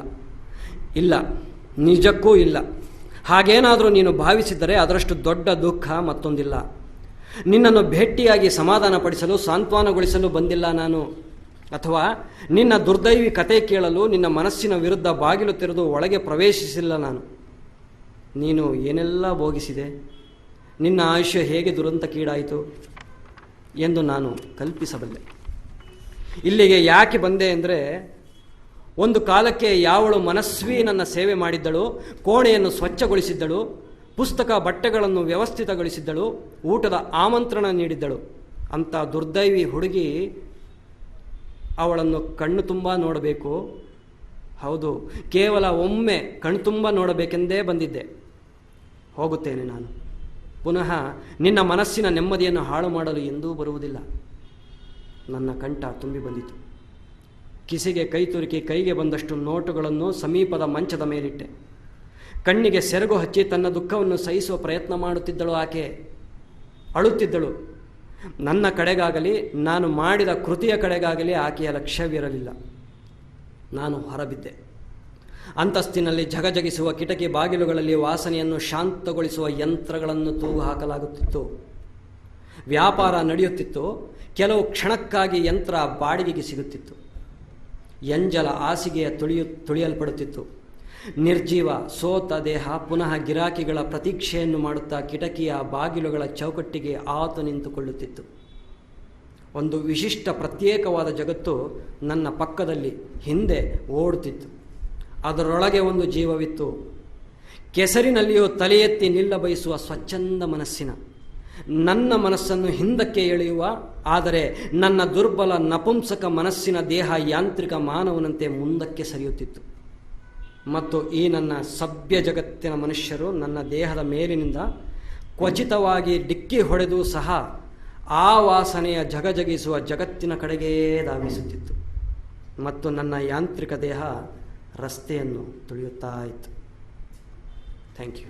[SPEAKER 1] ಇಲ್ಲ, ನಿಜಕ್ಕೂ ಇಲ್ಲ. ಹಾಗೇನಾದರೂ ನೀನು ಭಾವಿಸಿದ್ದರೆ ಅದರಷ್ಟು ದೊಡ್ಡ ದುಃಖ ಮತ್ತೊಂದಿಲ್ಲ. ನಿನ್ನನ್ನು ಭೇಟಿಯಾಗಿ ಸಮಾಧಾನಪಡಿಸಲು, ಸಾಂತ್ವನಗೊಳಿಸಲು ಬಂದಿಲ್ಲ ನಾನು. ಅಥವಾ ನಿನ್ನ ದುರ್ದೈವಿ ಕತೆ ಕೇಳಲು ನಿನ್ನ ಮನಸ್ಸಿನ ವಿರುದ್ಧ ಬಾಗಿಲು ತೆರೆದು ಒಳಗೆ ಪ್ರವೇಶಿಸಿಲ್ಲ ನಾನು. ನೀನು ಏನೆಲ್ಲ ಭೋಗಿಸಿದೆ, ನಿನ್ನ ಆಯುಷ್ಯ ಹೇಗೆ ದುರಂತಕ್ಕೀಡಾಯಿತು ಎಂದು ನಾನು ಕಲ್ಪಿಸಬಲ್ಲೆ. ಇಲ್ಲಿಗೆ ಯಾಕೆ ಬಂದೆ ಅಂದರೆ, ಒಂದು ಕಾಲಕ್ಕೆ ಯಾವಳು ಮನಸ್ವಿ ನನ್ನ ಸೇವೆ ಮಾಡಿದ್ದಳು, ಕೋಣೆಯನ್ನು ಸ್ವಚ್ಛಗೊಳಿಸಿದ್ದಳು, ಪುಸ್ತಕ ಬಟ್ಟೆಗಳನ್ನು ವ್ಯವಸ್ಥಿತಗೊಳಿಸಿದ್ದಳು, ಊಟದ ಆಮಂತ್ರಣ ನೀಡಿದ್ದಳು, ಅಂಥ ದುರ್ದೈವಿ ಹುಡುಗಿ ಅವಳನ್ನು ಕಣ್ಣು ತುಂಬ ನೋಡಬೇಕು. ಹೌದು, ಕೇವಲ ಒಮ್ಮೆ ಕಣ್ಣು ತುಂಬ ನೋಡಬೇಕೆಂದೇ ಬಂದಿದ್ದೆ. ಹೋಗುತ್ತೇನೆ ನಾನು. ಪುನಃ ನಿನ್ನ ಮನಸ್ಸಿನ ನೆಮ್ಮದಿಯನ್ನು ಹಾಳು ಮಾಡಲು ಎಂದೂ ಬರುವುದಿಲ್ಲ. ನನ್ನ ಕಂಠ ತುಂಬಿ ಬಂದಿತು. ಕಿಸೆಗೆ ಕೈ ತುರುಕಿ ಕೈಗೆ ಬಂದಷ್ಟು ನೋಟುಗಳನ್ನು ಸಮೀಪದ ಮಂಚದ ಮೇಲಿಟ್ಟೆ. ಕಣ್ಣಿಗೆ ಸೆರಗು ಹಚ್ಚಿ ತನ್ನ ದುಃಖವನ್ನು ಸಹಿಸುವ ಪ್ರಯತ್ನ ಮಾಡುತ್ತಿದ್ದಳು ಆಕೆ. ಅಳುತ್ತಿದ್ದಳು. ನನ್ನ ಕಡೆಗಾಗಲಿ ನಾನು ಮಾಡಿದ ಕೃತಿಯ ಕಡೆಗಾಗಲಿ ಆಕೆಯ ಲಕ್ಷ್ಯವಿರಲಿಲ್ಲ. ನಾನು ಹೊರಬಿದ್ದೆ. ಅಂತಸ್ತಿನಲ್ಲಿ ಝಗಝಗಿಸುವ ಕಿಟಕಿ ಬಾಗಿಲುಗಳಲ್ಲಿ ವಾಸನೆಯನ್ನು ಶಾಂತಗೊಳಿಸುವ ಯಂತ್ರಗಳನ್ನು ತೂಗು ಹಾಕಲಾಗುತ್ತಿತ್ತು. ವ್ಯಾಪಾರ ನಡೆಯುತ್ತಿತ್ತು. ಕೆಲವು ಕ್ಷಣಕ್ಕಾಗಿ ಯಂತ್ರ ಬಾಡಿಗೆಗೆ ಸಿಗುತ್ತಿತ್ತು. ಎಂಜಲ ಹಾಸಿಗೆಯ ತುಳಿಯಲ್ಪಡುತ್ತಿತ್ತು. ನಿರ್ಜೀವ ಸೋತ ದೇಹ ಪುನಃ ಗಿರಾಕಿಗಳ ಪ್ರತೀಕ್ಷೆಯನ್ನು ಮಾಡುತ್ತಾ ಕಿಟಕಿಯ ಬಾಗಿಲುಗಳ ಚೌಕಟ್ಟಿಗೆ ಆತು ನಿಂತುಕೊಳ್ಳುತ್ತಿತ್ತು. ಒಂದು ವಿಶಿಷ್ಟ ಪ್ರತ್ಯೇಕವಾದ ಜಗತ್ತು ನನ್ನ ಪಕ್ಕದಲ್ಲಿ ಹಿಂದೆ ಓಡುತ್ತಿತ್ತು. ಅದರೊಳಗೆ ಒಂದು ಜೀವವಿತ್ತು. ಕೆಸರಿನಲ್ಲಿಯೂ ತಲೆ ಎತ್ತಿ ನಿಲ್ಲ ಬಯಸುವ ಸ್ವಚ್ಛಂದ ಮನಸ್ಸಿನ, ನನ್ನ ಮನಸ್ಸನ್ನು ಹಿಂದಕ್ಕೆ ಎಳೆಯುವ, ಆದರೆ ನನ್ನ ದುರ್ಬಲ ನಪುಂಸಕ ಮನಸ್ಸಿನ ದೇಹ ಯಾಂತ್ರಿಕ ಮಾನವನಂತೆ ಮುಂದಕ್ಕೆ ಸರಿಯುತ್ತಿತ್ತು. ಮತ್ತು ಈ ನನ್ನ ಸಭ್ಯ ಜಗತ್ತಿನ ಮನುಷ್ಯರು ನನ್ನ ದೇಹದ ಮೇಲಿನಿಂದ ಕ್ವಚಿತವಾಗಿ ಡಿಕ್ಕಿ ಹೊಡೆದು ಸಹ ಆ ವಾಸನೆಯ ಝಗಝಗಿಸುವ ಜಗತ್ತಿನ ಕಡೆಗೇ ಧಾವಿಸುತ್ತಿತ್ತು. ಮತ್ತು ನನ್ನ ಯಾಂತ್ರಿಕ ದೇಹ ರಸ್ತೆಯನ್ನು ತುಳಿಯುತ್ತಾ ಇತ್ತು. Thank you.